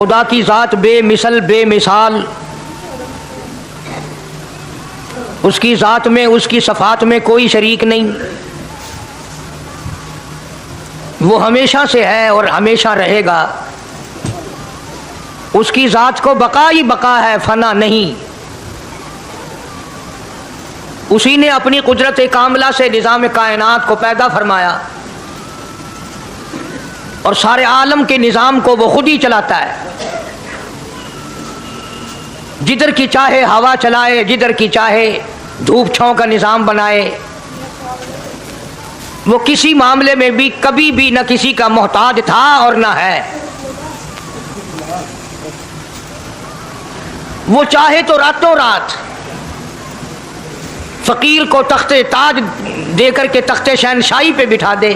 खुदा की ज़ात बेमिसल बेमिसाल, उसकी ज़ात में उसकी सफ़ात में कोई शरीक नहीं। वो हमेशा से है और हमेशा रहेगा। उसकी ज़ात को बका ही बका है, फना नहीं। उसी ने अपनी कुदरत कामला से निज़ाम कायनात को पैदा फरमाया और सारे आलम के निज़ाम को वो खुद ही चलाता है। जिधर की चाहे हवा चलाए, जिधर की चाहे धूप छांव का निज़ाम बनाए। वो किसी मामले में भी कभी भी न किसी का मोहताज था और न है। वो चाहे तो रातों रात फकीर को तख्ते ताज देकर के तख्ते शहनशाही पे बिठा दे।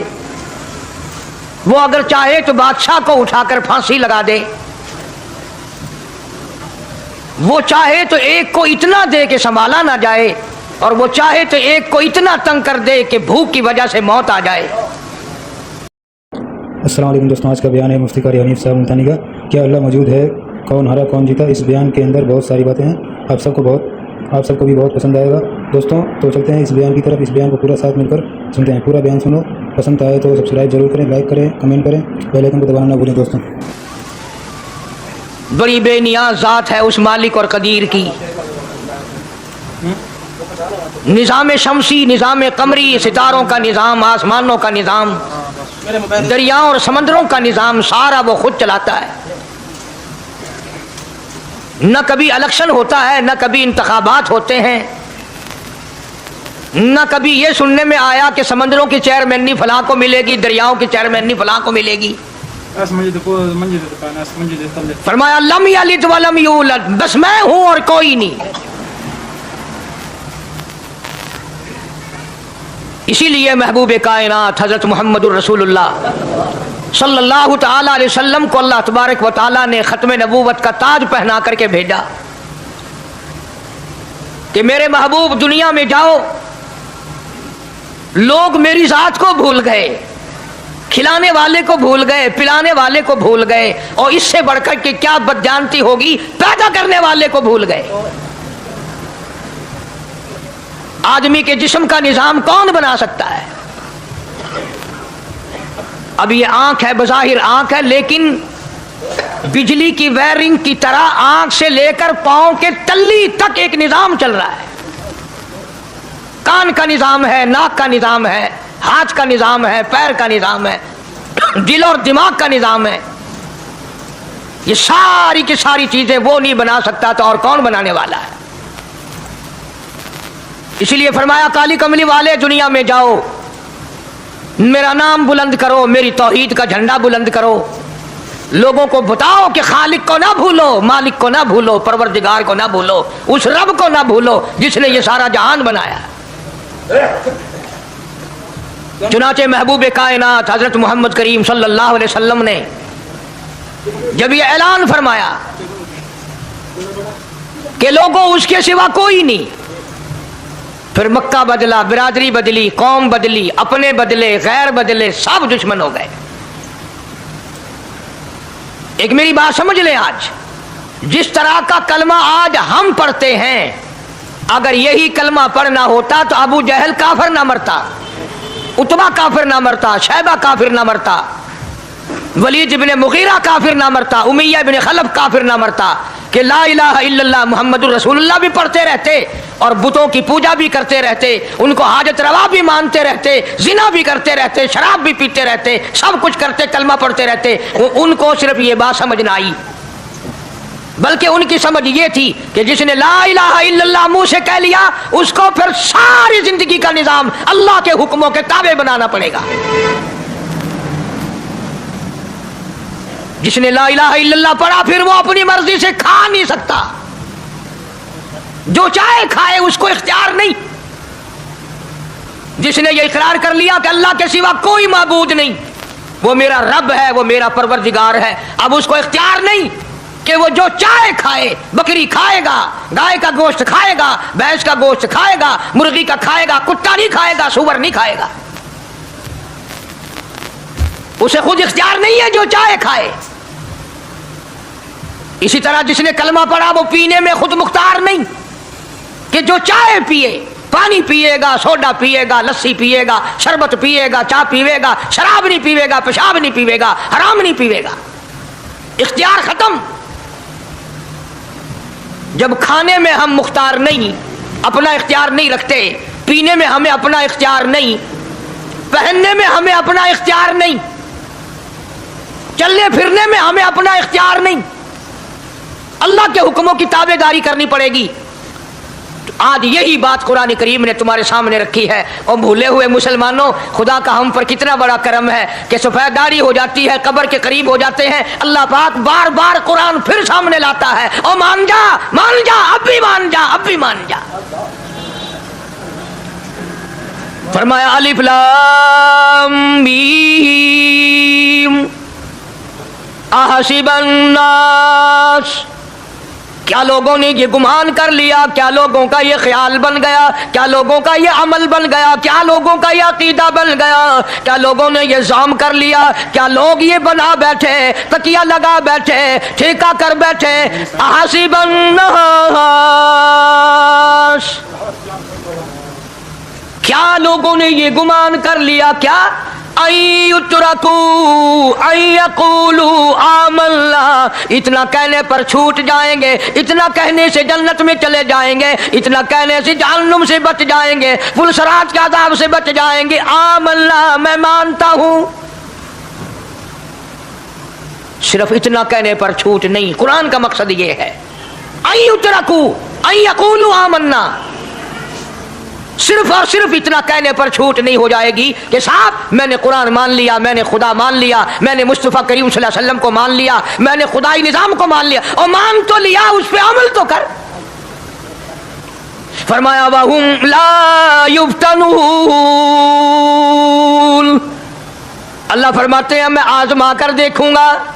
वो अगर चाहे तो बादशाह को उठाकर फांसी लगा दे। वो चाहे तो एक को इतना दे कि संभाला ना जाए और वो चाहे तो एक को इतना तंग कर दे कि भूख की वजह से मौत आ जाए। अस्सलाम वालेकुम दोस्तों, आज का बयान है मुफ्ती कारी हनीफ साहब मुल्तानी का। क्या अल्लाह मौजूद है, कौन हारा कौन जीता। इस बयान के अंदर बहुत सारी बातें हैं, आप सबको भी बहुत पसंद आएगा दोस्तों। तो चलते हैं इस बयान की तरफ। इस बयान को पूरा साथ मिलकर सुनते हैं। पूरा बयान सुनो, पसंद आए तो सब्सक्राइब जरूर करें, लाइक करें, कमेंट करें, बेल आइकन को दबाना ना भूलें दोस्तों। बड़ी बेनियाज ज़ात है उस मालिक और कदीर की। निज़ाम शमसी, निज़ाम कमरी, सितारों का निज़ाम, आसमानों का निज़ाम, दरियाओं और समंदरों का निज़ाम, सारा वो खुद चलाता है। न कभी इलेक्शन होता है, न कभी इंतखाबात होते हैं, न कभी ये सुनने में आया कि समंदरों की चेयरमैनी फलां को मिलेगी, दरियाओं की चेयरमैनी फलां को मिलेगी। फरमाया लम यलिद वलम यूलद, बस मैं हूं और कोई नहीं। इसीलिए महबूब कायनात हजरत मुहम्मदुर रसूलुल्लाह सल्लल्लाहु तआला अलैहि वसल्लम को अल्लाह तबारक व तआला ने खत्म नबूवत का ताज पहना करके भेजा कि मेरे महबूब दुनिया में जाओ। लोग मेरी जात को भूल गए, खिलाने वाले को भूल गए, पिलाने वाले को भूल गए, और इससे बढ़कर के क्या बदजानती होगी, पैदा करने वाले को भूल गए। आदमी के जिस्म का निजाम कौन बना सकता है। अब ये आंख है, बज़ाहिर आंख है, लेकिन बिजली की वायरिंग की तरह आंख से लेकर पांव के तल्ली तक एक निजाम चल रहा है। कान का निजाम है, नाक का निजाम है, हाथ का निजाम है, पैर का निजाम है, दिल और दिमाग का निजाम है। ये सारी की सारी चीजें वो नहीं बना सकता तो और कौन बनाने वाला है। इसलिए फरमाया काली कमली वाले दुनिया में जाओ, मेरा नाम बुलंद करो, मेरी तौहीद का झंडा बुलंद करो। लोगों को बताओ कि खालिक को ना भूलो, मालिक को ना भूलो, परवरदिगार को ना भूलो, उस रब को ना भूलो जिसने ये सारा जहान बनाया। चुनाचे महबूब कायनात हजरत मोहम्मद करीम सल्लल्लाहु अलैहि वसल्लम ने जब ये ऐलान फरमाया कि लोगों उसके सिवा कोई नहीं, फिर मक्का बदला, बिरादरी बदली, कौम बदली, अपने बदले, गैर बदले, सब दुश्मन हो गए। एक मेरी बात समझ लें, आज जिस तरह का कलमा आज हम पढ़ते हैं, अगर यही कलमा पढ़ना होता तो अबू जहल काफिर ना मरता, उतबा काफिर ना मरता, शैबा काफिर ना मरता, वलीद इब्ने मुगीरा काफिर ना मरता, उमैया इब्ने खलफ काफिर ना मरता, कि ला इलाहा इल्लल्लाह मुहम्मदुर रसूलुल्लाह भी पढ़ते रहते और बुतों की पूजा भी करते रहते, उनको हाजत रवा भी मानते रहते, जिना भी करते रहते, शराब भी पीते रहते, सब कुछ करते, कलमा पढ़ते रहते। उनको सिर्फ ये बात समझ ना आई, बल्कि उनकी समझ ये थी कि जिसने ला इलाहा इल्लल्लाह मुंह से कह लिया, उसको फिर सारी जिंदगी का निजाम अल्लाह के हुक्मों के ताबे बनाना पड़ेगा। जिसने ला इलाहा इल्लल्लाह पढ़ा, फिर वो अपनी मर्जी से खा नहीं सकता, जो चाहे खाए, उसको इख्तियार नहीं। जिसने ये इकरार कर लिया कि अल्लाह के सिवा कोई माबूद नहीं, वो मेरा रब है, वो मेरा परवरदिगार है, अब उसको इख्तियार नहीं कि वो जो चाहे खाए। बकरी खाएगा, गाय का गोश्त खाएगा, भैंस का गोश्त खाएगा, मुर्गी का खाएगा, कुत्ता नहीं खाएगा, सूअर नहीं खाएगा। उसे खुद इख्तियार नहीं है, जो चाहे खाए। इसी तरह जिसने कलमा पढ़ा वो पीने में खुद मुख्तार नहीं, कि जो चाय पिए, पानी पिएगा, सोडा पिएगा, लस्सी पिएगा, शरबत पिएगा, चाय पिएगा, शराब नहीं पिएगा, पेशाब नहीं पिएगा, हराम नहीं पिएगा, इख्तियार खत्म। जब खाने में हम मुख्तार नहीं, अपना इख्तियार नहीं रखते, पीने में हमें अपना इख्तियार नहीं, पहनने में हमें अपना इख्तियार नहीं, चलने फिरने में हमें अपना इख्तियार नहीं, अल्लाह के हुक्मों की ताबेदारी करनी पड़ेगी। आज यही बात कुरान करीम ने तुम्हारे सामने रखी है। और भूले हुए मुसलमानों, खुदा का हम पर कितना बड़ा करम है कि सफेदारी हो जाती है, कब्र के करीब हो जाते हैं, अल्लाह पाक बार बार कुरान फिर सामने लाता है, और मान जा, अब भी मान जा, अब भी मान जा। फरमाया अलिफ लाम मीम अहसिबन नास, क्या लोगों ने ये गुमान कर लिया, क्या लोगों का ये ख्याल बन गया, क्या लोगों का ये अमल बन गया, क्या लोगों का ये अकीदा बन गया, क्या लोगों ने ये ज़ाम कर लिया, क्या लोग ये बना बैठे, तकिया लगा बैठे, ठेका कर बैठे, अहसिबन नास, क्या लोगों ने ये गुमान कर लिया, क्या आमन्ना, इतना कहने पर छूट जाएंगे, इतना कहने से जन्नत में चले जाएंगे, इतना कहने से जहन्नुम से बच जाएंगे, पुलसरात के अज़ाब से बच जाएंगे। आमन्ना, मैं मानता हूं। सिर्फ इतना कहने पर छूट नहीं, कुरान का मकसद ये है आमन्ना, सिर्फ और सिर्फ इतना कहने पर छूट नहीं हो जाएगी कि साहब मैंने कुरान मान लिया, मैंने खुदा मान लिया, मैंने मुस्तफ़ा करीम सल्लल्लाहु अलैहि वसल्लम को मान लिया, मैंने खुदाई निज़ाम को मान लिया, और मान तो लिया, उस पे अमल तो कर। फरमाया वहुम ला युफ्तनून, अल्लाह फरमाते हैं मैं आजमा कर देखूंगा।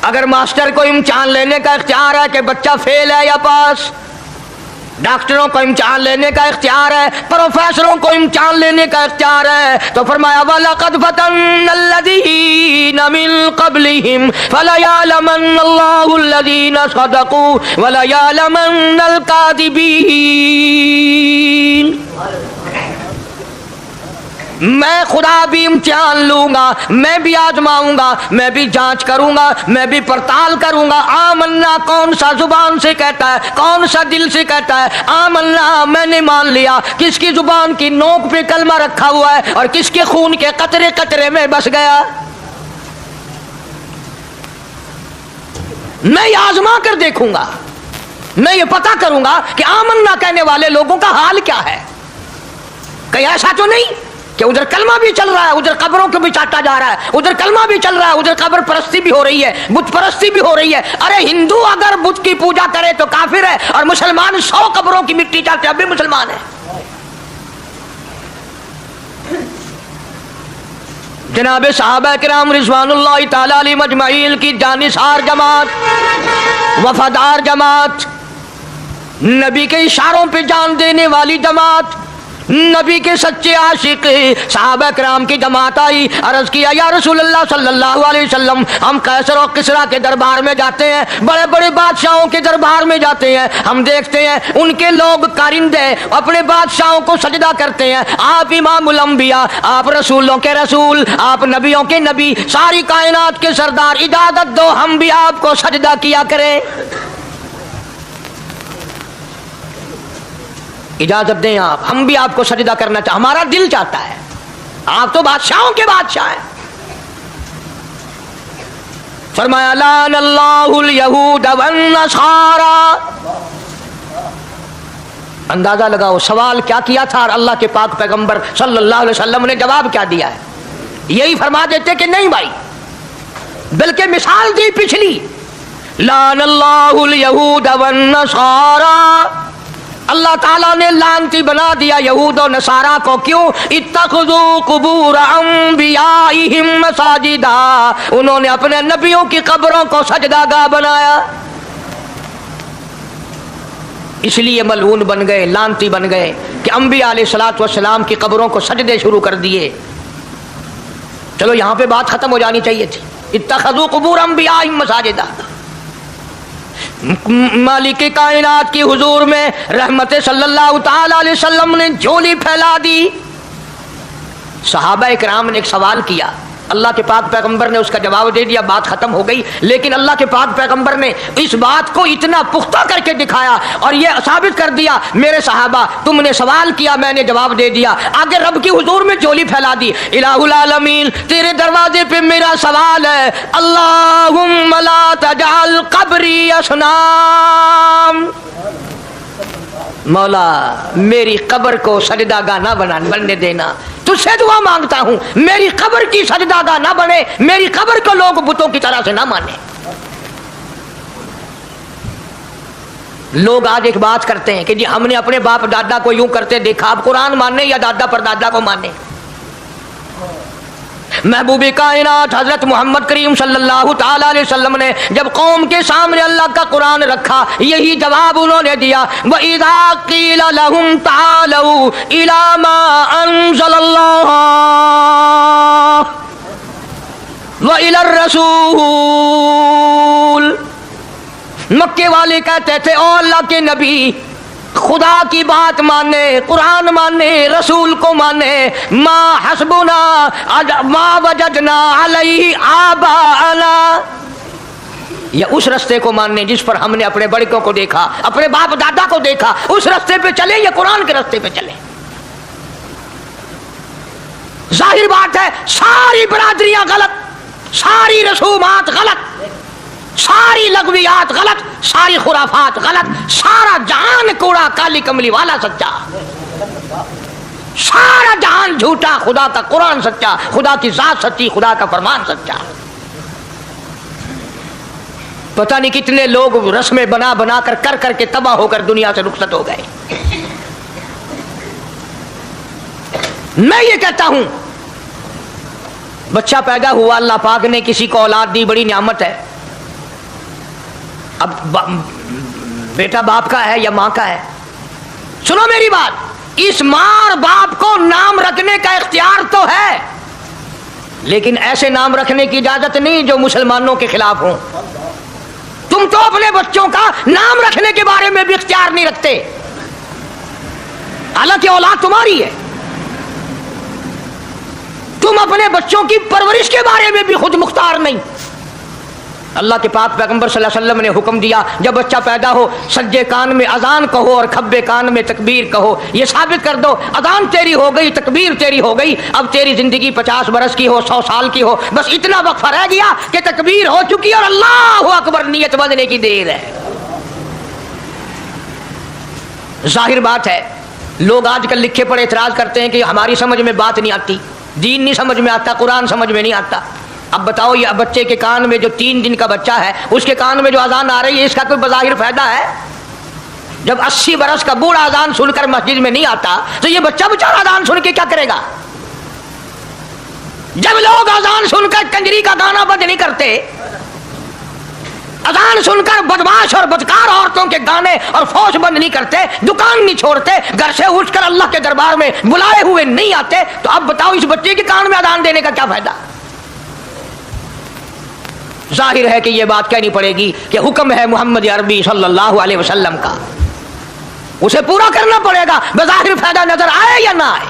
अगर मास्टर को इम्तिहान लेने का इख्तियार है कि बच्चा फेल है या पास, डॉक्टरों को इम्तिहान लेने का इख्तियार है, प्रोफेसरों को इम्तिहान लेने का इख्तियार है, तो फरमाया वलक़द फ़तन्नल्लज़ीना मिन क़ब्लिहिम फ़लयअलमन्नल्लाहुल्लज़ीना सदक़ू वलयअलमन्नल काज़िबीन। मैं खुदा भी इम्तिहान लूंगा, मैं भी आजमाऊंगा, मैं भी जांच करूंगा, मैं भी पड़ताल करूंगा। आमन्ना कौन सा जुबान से कहता है, कौन सा दिल से कहता है। आमन्ना मैंने मान लिया, किसकी जुबान की नोक पे कलमा रखा हुआ है और किसके खून के कतरे कतरे में बस गया। मैं ये आजमा कर देखूंगा, मैं ये पता करूंगा कि आमन्ना कहने वाले लोगों का हाल क्या है। कहीं ऐसा तो नहीं कि उधर कलमा भी चल रहा है, उधर कब्रों को भी चाटा जा रहा है, उधर कलमा भी चल रहा है, उधर कब्र परस्ती भी हो रही है, बुत परस्ती भी हो रही है। अरे हिंदू अगर बुत की पूजा करे तो काफिर है, और मुसलमान 100 कब्रों की मिट्टी चाटे अब भी मुसलमान है। जनाब सहाबा किराम रिज़वानुल्लाहि ताला अलैहिम अजमईन की जानिसार जमात, वफादार जमात, नबी के इशारों पे जान देने वाली जमात, नबी के सच्चे आशिक सहाबा किराम की जमात आई। अर्ज किया या रसूलल्लाह सल्लल्लाहु अलैहि वसल्लम, हम कैसर और किसरा के दरबार में जाते हैं, बड़े बड़े बादशाहों के दरबार में जाते हैं, हम देखते हैं उनके लोग कारिंदे अपने बादशाहों को सजदा करते हैं। आप इमामुल अंबिया, आप रसूलों के रसूल, आप नबियों के नबी, सारी कायनात के सरदार, इजाजत दो हम भी आपको सजदा किया करें, इजाजत दें आप, हम भी आपको सजदा करना चाहते, हमारा दिल चाहता है, आप तो बादशाहों के बादशाह हैं। फरमाया लानल्लाहुल यहूद वन नसारा। अंदाजा लगाओ सवाल क्या किया था, अल्लाह के पाक पैगंबर सल्लल्लाहु अलैहि वसल्लम ने जवाब क्या दिया है। यही फरमा देते कि नहीं भाई, बल्कि मिसाल दी पिछली, लानल्लाहुल यहूद वन नसारा, अल्लाह ताला ने लानती बना दिया यहूद और नसारा को। क्यों? इत्तखज़ू कुबूर अंबियाइहिम मसाजिदा, उन्होंने अपने नबियों की कब्रों को सजदागाह बनाया, इसलिए मलऊन बन गए, लानती बन गए कि अंबिया अलैहिस्सलातु वस्सलाम की कब्रों को सजदे शुरू कर दिए। चलो यहाँ पे बात खत्म हो जानी चाहिए थी। इत्तखज़ू कुबूर अंबियाइहिम मसाजिदा, मालिक कायनात की हुजूर में रहमत सल्लल्लाहु ताला अलैहि वसल्लम ने झोली फैला दी। सहाबा इकराम ने एक सवाल किया, अल्लाह के पाक पैगंबर ने उसका जवाब दे दिया, बात खत्म हो गई। लेकिन अल्लाह के पाक पैगंबर ने इस बात को इतना पुख्ता करके दिखाया और यह साबित कर दिया, मेरे सहाबा तुमने सवाल किया, मैंने जवाब दे दिया। आगे रब की हुजूर में झोली फैला दी, इलाहुल आलमीन तेरे दरवाजे पे मेरा सवाल है, अल्लाहुम्मा ला तजअल कब्री असनाम, मौला मेरी कब्र को सजदागाह ना बनने देना, तुझसे दुआ मांगता हूं मेरी कब्र की सजदागाह ना बने, मेरी कब्र को लोग बुतों की तरह से ना माने। लोग आज एक बात करते हैं कि जी हमने अपने बाप दादा को यूं करते देखा, अब कुरान माने या दादा परदादा को माने। महबूबे कायनात हजरत मोहम्मद करीम सल्लल्लाहु ताला अलैहि वसल्लम ने जब कौम के सामने अल्लाह का कुरान रखा, यही जवाब उन्होंने दिया, व इज़ा क़ीला लहुम तालू इला मा अंज़लल्लाह व इलर रसूल। मक्के वाले कहते थे, ओ अल्लाह के नबी खुदा की बात माने, कुरान माने, रसूल को माने, मा हस्बुना मा वजदना अलैहि आबाना, या उस रास्ते को मानने जिस पर हमने अपने बड़कों को देखा, अपने बाप दादा को देखा, उस रास्ते पे चले या कुरान के रास्ते पे चले। जाहिर बात है सारी बरादरियां गलत, सारी रसूमात गलत, सारी लगवियात गलत, सारी खुराफात गलत, सारा जहान कूड़ा काली कमली वाला सच्चा, सारा जहान झूठा, खुदा का कुरान सच्चा, खुदा की जात सच्ची, खुदा का फरमान सच्चा। पता नहीं कितने लोग रस्में बना बना कर करके तबाह होकर दुनिया से रुखसत हो गए। मैं ये कहता हूं बच्चा पैदा हुआ, अल्लाह पाक ने किसी को औलाद दी, बड़ी नियामत है। अब बेटा बाप का है या मां का है? सुनो मेरी बात, इस मां और बाप को नाम रखने का इख्तियार तो है, लेकिन ऐसे नाम रखने की इजाजत नहीं जो मुसलमानों के खिलाफ हो। तुम तो अपने बच्चों का नाम रखने के बारे में भी इख्तियार नहीं रखते, हालांकि औलाद तुम्हारी है। तुम अपने बच्चों की परवरिश के बारे में भी खुद मुख्तार नहीं। अल्लाह के पाक पैगंबर सल्लल्लाहु अलैहि वसल्लम ने हुक्म दिया, जब बच्चा पैदा हो सज्जे कान में अजान कहो और खब्बे कान में तकबीर कहो। ये साबित कर दो अजान तेरी हो गई, तकबीर तेरी हो गई, अब तेरी जिंदगी 50 बरस की हो, 100 साल की हो, बस इतना वक्फा रह गया कि तकबीर हो चुकी और अल्लाहु अकबर नियत बंधने की देर है। जाहिर बात है लोग आजकल लिखे पढ़े एतराज करते हैं कि हमारी समझ में बात नहीं आती, दीन नहीं समझ में आता, कुरान समझ में नहीं आता। अब बताओ ये बच्चे के कान में जो 3 दिन का बच्चा है उसके कान में जो अजान आ रही है, इसका कोई बज़ाहिर फायदा है? जब 80 बरस का बूढ़ा अजान सुनकर मस्जिद में नहीं आता तो ये बच्चा बेचारा अजान सुन के क्या करेगा? जब लोग अजान सुनकर कंजरी का गाना बंद नहीं करते, अजान सुनकर बदमाश और बदकार औरतों के गाने और फौज बंद नहीं करते, दुकान नहीं छोड़ते, घर से उठकर अल्लाह के दरबार में बुलाए हुए नहीं आते, तो अब बताओ इस बच्चे के कान में अजान देने का क्या फायदा? जाहिर है कि यह बात कहनी पड़ेगी कि हुक्म है मोहम्मद अरबी सल्लल्लाहु अलैहि वसल्लम का, उसे पूरा करना पड़ेगा, बज़ाहिर फायदा नजर आए या ना आए।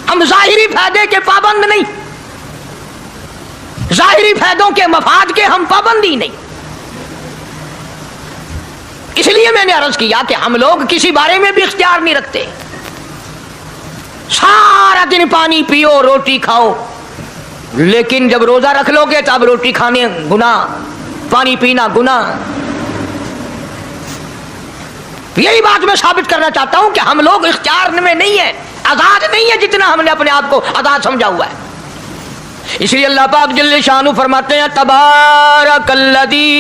हम जाहिरी फायदे के पाबंद नहीं, जाहिरी फायदों के मफाद के हम पाबंदी नहीं। इसलिए मैंने अर्ज किया कि हम लोग किसी बारे में भी इख्तियार नहीं रखते। सारा दिन पानी पियो, रोटी खाओ, लेकिन जब रोजा रख लोगे तब रोटी खाने गुनाह, पानी पीना गुनाह। यही बात मैं साबित करना चाहता हूं कि हम लोग इख्तियार में नहीं है, आजाद नहीं है जितना हमने अपने आप को आजाद समझा हुआ है। इसलिए अल्लाह पाक जल्ले शानु फरमाते हैं, तबारकल्लज़ी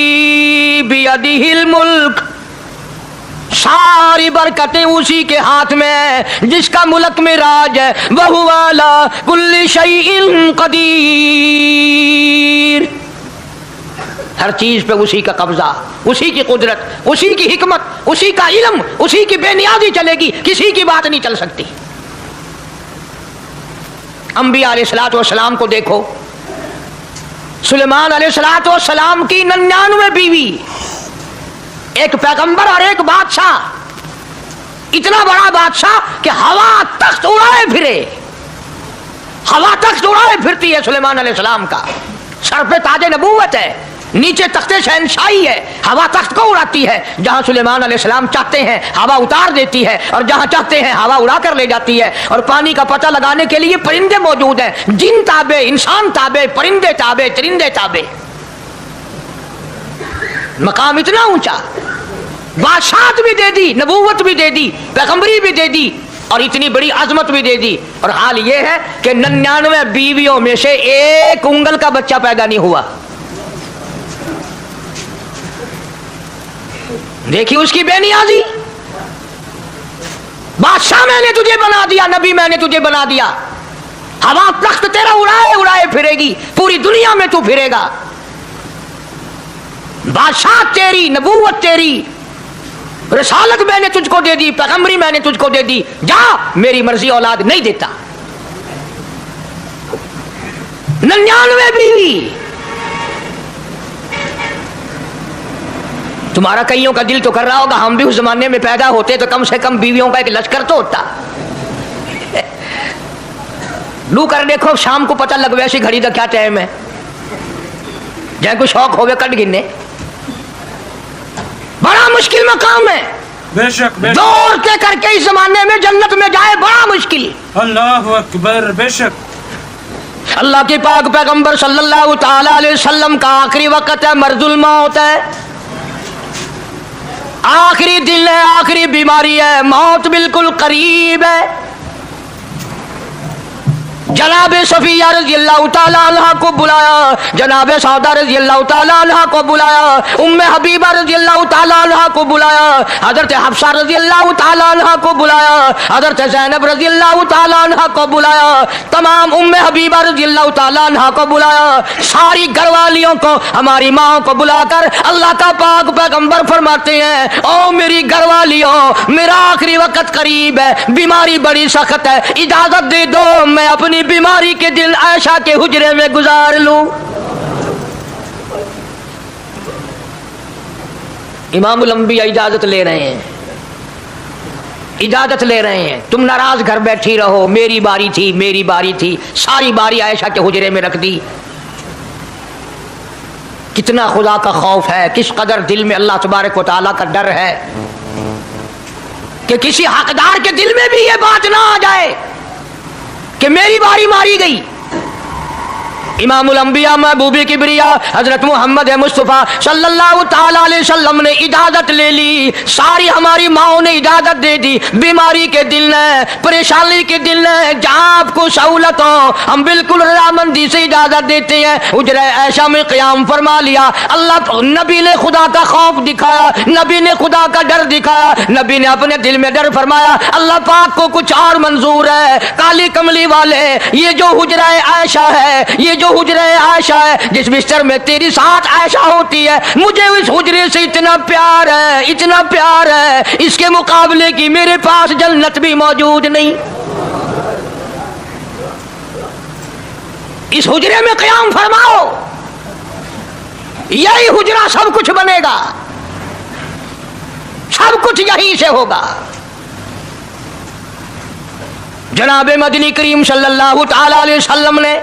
बियदिहिल मुल्क, सारी बरकतें उसी के हाथ में है जिसका मुल्क में राज है, वहुवा अला कुल्ली शैइन कदीर, हर चीज पे उसी का कब्जा, उसी की कुदरत, उसी की हिकमत, उसी का इल्म, उसी की बेनियाजी चलेगी, किसी की बात नहीं चल सकती। अंबिया अलैहिस्सलातु वस्सलाम को देखो, सुलेमान अलैहिस्सलातु वस्सलाम की 99 बीवी, एक पैगंबर और एक बादशाह, इतना बड़ा बादशाह कि हवा तख्त उड़ाए फिरे, हवा तख्त उड़ाए फिरती है सुलेमान अलैहिस्सलाम का। सर पे ताजे नबूवत है, नीचे तख्ते शहनशाही है, हवा तख्त को उड़ाती है। जहां सुलेमान अलैहिस्सलाम चाहते हैं हवा उतार देती है, और जहां चाहते हैं हवा उड़ा कर ले जाती है। और पानी का पता लगाने के लिए परिंदे मौजूद हैं, जिन ताबे, इंसान ताबे, परिंदे ताबे, चरिंदे ताबे। मकाम इतना ऊंचा, बादशाहत भी दे दी, नबूवत भी दे दी, पैगंबरी भी दे दी, और इतनी बड़ी अजमत भी दे दी। और हाल ये है कि 99 बीवियों में से एक उंगल का बच्चा पैदा नहीं हुआ। देखिए उसकी बेनियाजी। बादशाह मैंने तुझे बना दिया, नबी मैंने तुझे बना दिया, हवा तख्त तेरा उड़ाए उड़ाए फिरेगी, पूरी दुनिया में तू फिरेगा। बादशाह तेरी, नबूवत तेरी, रिसालत मैंने तुझको दे दी, पैगंबरी मैंने तुझको दे दी, जा, मेरी मर्जी औलाद नहीं देता। 99 बीवी। तुम्हारा कईयों का दिल तो कर रहा होगा हम भी उस जमाने में पैदा होते तो कम से कम बीवियों का एक लश्कर तो होता। लू कर देखो, शाम को पता लग वैसी घड़ी का क्या टाइम है, जैसे कोई शौक होवे कट गिनने। बड़ा मुश्किल मकाम है, बेशक दौड़ के करके इस जमाने में जन्नत में जाए बड़ा मुश्किल। अल्लाह अकबर। बेशक अल्लाह के पाक पैगंबर सल्लल्लाहु ताला अलैहि वसल्लम का आखिरी वक्त है, मर्जुल मौत है, आखिरी दिन है, आखिरी बीमारी है, मौत बिल्कुल करीब है। जनाब सफिया रज़ी अल्लाह ताला अन्हा को बुलाया, जनाब सौदा रज़ी अल्लाह ताला अन्हा को बुलाया, उम्मे हबीबा रज़ी अल्लाह ताला अन्हा को बुलाया, हज़रत हफ्सा रज़ी अल्लाह ताला अन्हा को बुलाया, हज़रत ज़ैनब रज़ी अल्लाह ताला अन्हा को बुलाया, तमाम उम्मे हबीबा रज़ी अल्लाह ताला अन्हा को बुलाया, सारी घरवालियों को, हमारी माँ को बुलाकर अल्लाह का पाक पैगंबर फरमाते हैं, ओ मेरी घरवालियों, मेरा आखिरी वक्त करीब है, बीमारी बड़ी सख्त है, इजाजत दे दो मैं अपनी बीमारी के दिन आयशा के हुजरे में गुजार लूं। इमामुल अंबिया इजाजत ले रहे हैं, इजाजत ले रहे हैं, तुम नाराज घर बैठी रहो, मेरी बारी थी, मेरी बारी थी, सारी बारी आयशा के हुजरे में रख दी। कितना खुदा का खौफ है, किस कदर दिल में अल्लाह तबारक व तआला का डर है कि किसी हकदार के दिल में भी ये बात ना आ जाए कि मेरी बारी मारी गई। इमामुल अंबिया महबूबी किबरिया हजरत मोहम्मद मुस्तफ़ा सल्लल्लाहु ताला अलैहि वसल्लम ने इजाजत ले ली, सारी हमारी माओ ने इजाजत दे दी। बीमारी के दिल ने, परेशानी के दिल ने, जहाँ आपको सहूलत हो हम बिल्कुल रजामंदी से इजाजत देते हैं। हुजरा ऐशा में क़याम फरमा लिया। अल्लाह नबी ने खुदा का खौफ दिखाया, नबी ने खुदा का डर दिखाया, नबी ने अपने दिल में डर फरमाया अल्लाह पाक को कुछ और मंजूर है। काली कमली वाले, ये जो हुजरा आयशा है, ये जो हुजरा आयशा है, जिस बिस्तर में तेरी साथ आयशा होती है, मुझे इस हुजरे से इतना प्यार है, इतना प्यार है, इसके मुकाबले की मेरे पास जन्नत भी मौजूद नहीं। इस हुजरे में क़याम फरमाओ, यही हुजरा सब कुछ बनेगा, सब कुछ यहीं से होगा। जनाब मदनी करीम सल्लल्लाहु ताला अलैहि वसल्लम ने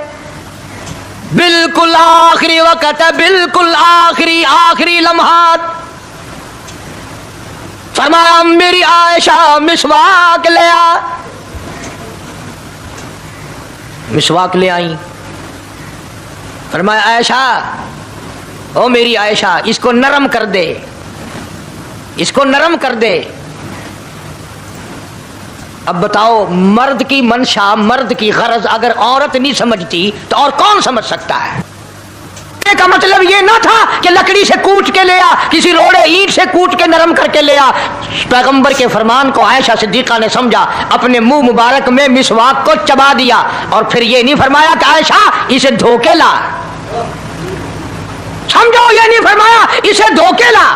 बिल्कुल आखिरी वक्त है, बिल्कुल आखिरी लम्हात फरमाया मेरी आयशा मिसवाक ले आ। मिसवाक ले आई, फरमाया आयशा, ओ मेरी आयशा, इसको नरम कर दे, इसको नरम कर दे। अब बताओ, मर्द की मंशा, मर्द की गरज अगर औरत नहीं समझती तो और कौन समझ सकता है? का मतलब ये ना था कि लकड़ी से कूट के ले आ, किसी रोड़े ईंट से कूट के नरम करके ले आ। पैगंबर के फरमान को आयशा सिद्दीका ने समझा, अपने मुंह मुबारक में मिसवाक को चबा दिया, और फिर ये नहीं फरमाया कि आयशा इसे धो के ला। समझो, ये नहीं फरमाया इसे धो के ला,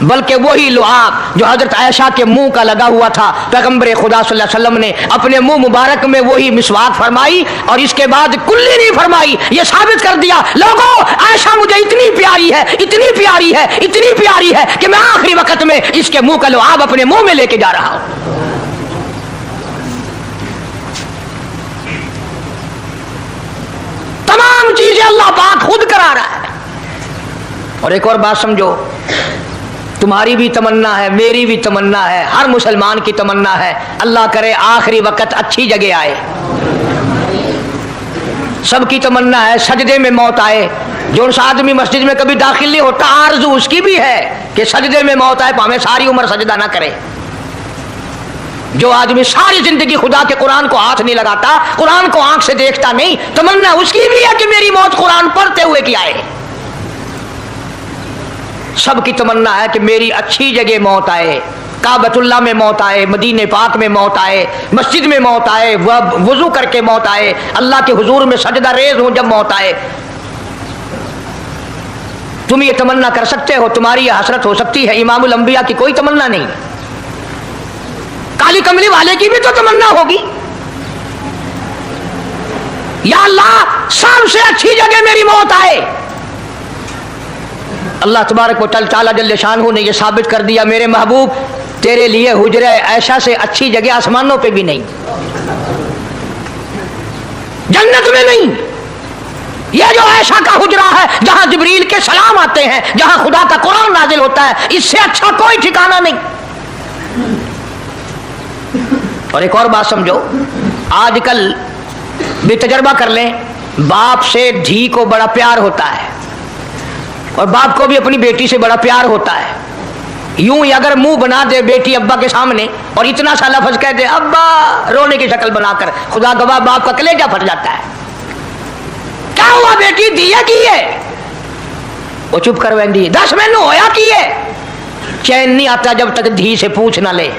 बल्कि वही लुआब जो हजरत आयशा के मुंह का लगा हुआ था, पैगंबर खुदा सल्लल्लाहु अलैहि वसल्लम ने अपने मुंह मुबारक में वही मिसवाक फरमाई और इसके बाद कुल्ली नहीं फरमाई। ये साबित कर दिया लोगों, आयशा मुझे इतनी प्यारी है, इतनी प्यारी है, इतनी प्यारी है कि मैं आखिरी वक्त में इसके मुंह का लुआब अपने मुंह में लेके जा रहा हूं। तमाम चीजें अल्लाह पाक खुद करा रहा है। और एक और बात समझो, तुम्हारी भी तमन्ना है, मेरी भी तमन्ना है, हर मुसलमान की तमन्ना है, अल्लाह करे आखिरी वक्त अच्छी जगह आए। सबकी तमन्ना है सजदे में मौत आए। जो आदमी मस्जिद में कभी दाखिल नहीं होता, आरज़ू उसकी भी है कि सजदे में मौत आए, भावें सारी उम्र सजदा ना करे। जो आदमी सारी जिंदगी खुदा के कुरान को हाथ नहीं लगाता, कुरान को आंख से देखता नहीं, तमन्ना उसकी भी है कि मेरी मौत कुरान पढ़ते हुए की आए। सबकी तमन्ना है कि मेरी अच्छी जगह मौत आए, काबतुल्लाह में मौत आए, मदीने पाक में मौत आए, मस्जिद में मौत आए, वजू करके मौत आए, अल्लाह के हुजूर में सजदा रेज हूं जब मौत आए। तुम ये तमन्ना कर सकते हो, तुम्हारी यह हसरत हो सकती है। इमामुल अंबिया की कोई तमन्ना नहीं। काली कमली वाले की भी तो तमन्ना होगी, या अल्लाह सबसे अच्छी जगह मेरी मौत आए। अल्लाह तबारक व तआला जल्ले शानहू ने यह साबित कर दिया, मेरे महबूब तेरे लिए हुजरे ऐशा से अच्छी जगह आसमानों पे भी नहीं, जन्नत में नहीं। यह जो ऐशा का हुजरा है जहां जिब्रील के सलाम आते हैं, जहां खुदा का कुरान नाजिल होता है, इससे अच्छा कोई ठिकाना नहीं। और एक और बात समझो, आजकल भी तजर्बा कर लें, बाप से धी को बड़ा प्यार होता है और बाप को भी अपनी बेटी से बड़ा प्यार होता है। यूं ही अगर मुंह बना दे बेटी अब्बा के सामने और इतना सा लफ्ज कह दे अब्बा, रोने की शक्ल बनाकर, खुदा गवाह बाप का कलेजा फट जाता है। क्या हुआ बेटी, दिया की है? वो चुप कर वेंदी, 10 महीनों होया की है। चैन नहीं आता जब तक धी से पूछ ना ले।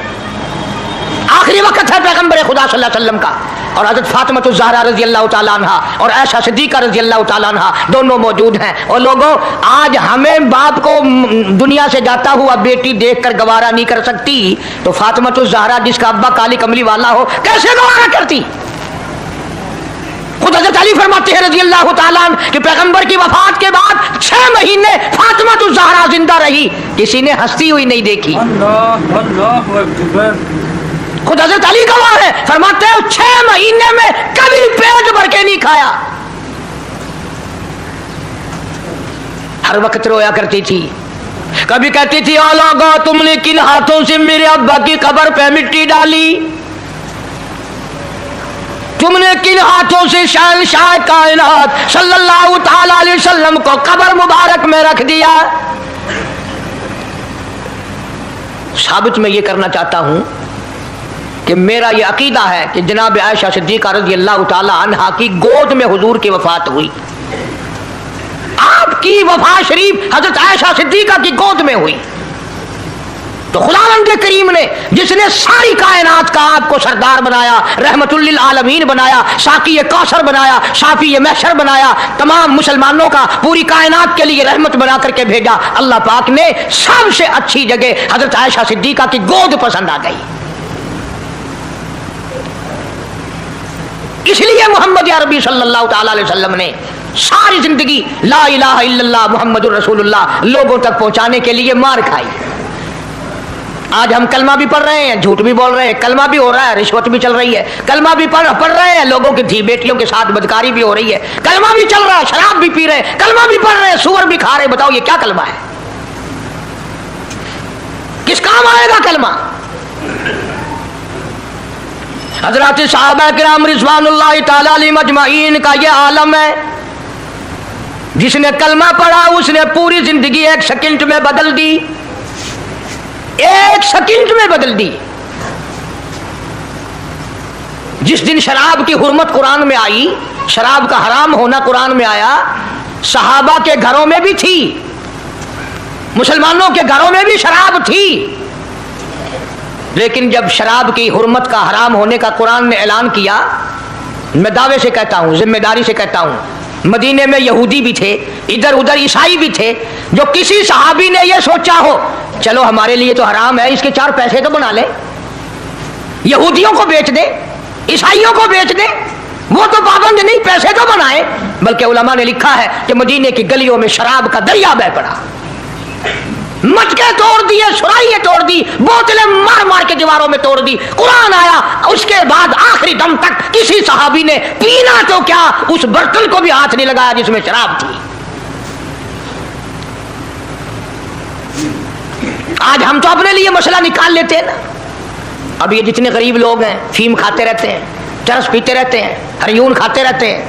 आखिरी वक्त है पैगंबर खुदा सल्लल्लाहु अलैहि वसल्लम का, और हज़रत फातिमा ज़हरा रज़ी अल्लाह तआला अन्हा और आयशा सिद्दीक़ा रज़ी अल्लाह तआला अन्हा दोनों मौजूद हैं। और लोगों, आज हमें बाप को दुनिया से जाता हुआ बेटी देखकर गवारा नहीं कर सकती, तो फातिमा ज़हरा जिसका अब्बा काली कमली वाला हो कैसे गवारा करती? खुद हज़रत अली फरमाते हैं रज़ी अल्लाह तआला अन्हु कि पैगंबर की वफात के बाद 6 महीने फातिमा ज़हरा जिंदा रही, किसी ने हंसती हुई नहीं देखी। अल्लाह अल्लाहु अकबर। खुद हज़रत अली गवाह है, फरमाते हैं 6 महीने में कभी पेट भर के नहीं खाया, हर वक्त रोया करती थी। कभी कहती थी, ओ लोगों, तुमने किन हाथों से मेरे अब्बा की कब्र पे मिट्टी डाली? तुमने किन हाथों से शहंशाह कायनात सल्लल्लाहु तआला अलैहि वसल्लम को कब्र मुबारक में रख दिया? साबित मैं ये करना चाहता हूं कि मेरा ये अकीदा है कि जनाब आयशा सिद्दीक़ा रज़ी अल्लाह तआला अन्हा की गोद में हुजूर की वफात हुई। आपकी वफात शरीफ हजरत आयशा सिद्दीक़ा की गोद में हुई। तो खुदावंद करीम ने जिसने सारी कायनात का आपको सरदार बनाया, रहमतुल लिल आलमीन बनाया, साकी कौसर बनाया, शाफी महशर बनाया, तमाम मुसलमानों का पूरी कायनात के लिए रहमत बना करके भेजा, अल्लाह पाक ने सबसे अच्छी जगह हजरत आयशा सिद्दीक़ा की गोद पसंद आ गई। इसलिए मोहम्मद अरबी सल्लल्लाहु तआला अलैहि वसल्लम ने सारी जिंदगी ला इलाहा इल्लल्लाह मुहम्मदुर रसूलुल्लाह लोगों तक पहुंचाने के लिए मार खाई। आज हम कलमा भी पढ़ रहे हैं, झूठ भी बोल रहे हैं, कलमा भी हो रहा है, रिश्वत भी चल रही है, कलमा भी पढ़ रहे हैं, लोगों की धी बेटियों के साथ बदकारी भी हो रही है, कलमा भी चल रहा है, शराब भी पी रहे हैं, कलमा भी पढ़ रहे हैं, सुअर भी खा रहे हैं। बताओ ये क्या कलमा है? किस काम आएगा कलमा? हज़रात सहाबा किराम रिज़वानुल्लाहि तआला अलैहिम अजमाइन का ये आलम है, जिसने कलमा पढ़ा उसने पूरी जिंदगी 1 सेकंड में बदल दी, 1 सेकंड में बदल दी। जिस दिन शराब की हुर्मत कुरान में आई, शराब का हराम होना कुरान में आया, सहाबा के घरों में भी थी, मुसलमानों के घरों में भी शराब थी, लेकिन जब शराब की हुर्मत का हराम होने का कुरान ने ऐलान किया, मैं दावे से कहता हूं, जिम्मेदारी से कहता हूं, मदीने में यहूदी भी थे, इधर उधर ईसाई भी थे, जो किसी सहाबी ने यह सोचा हो चलो हमारे लिए तो हराम है, इसके 4 पैसे तो बना ले, यहूदियों को बेच दे, ईसाइयों को बेच दे, वो तो पाबंद नहीं, पैसे तो बनाए। बल्कि उलमा ने लिखा है कि मदीने की गलियों में शराब का दरिया बह पड़ा, मटके तोड़ दिए, सुराइयां तोड़ दी, बोतलें मार मार के दीवारों में तोड़ दी। कुरान आया, उसके बाद आखिरी दम तक किसी सहाबी ने पीना तो क्या उस बर्तन को भी हाथ नहीं लगाया जिसमें शराब थी। आज हम तो अपने लिए मसला निकाल लेते हैं ना। अब ये जितने गरीब लोग हैं फीम खाते रहते हैं, चरस पीते रहते हैं, हरियून खाते रहते हैं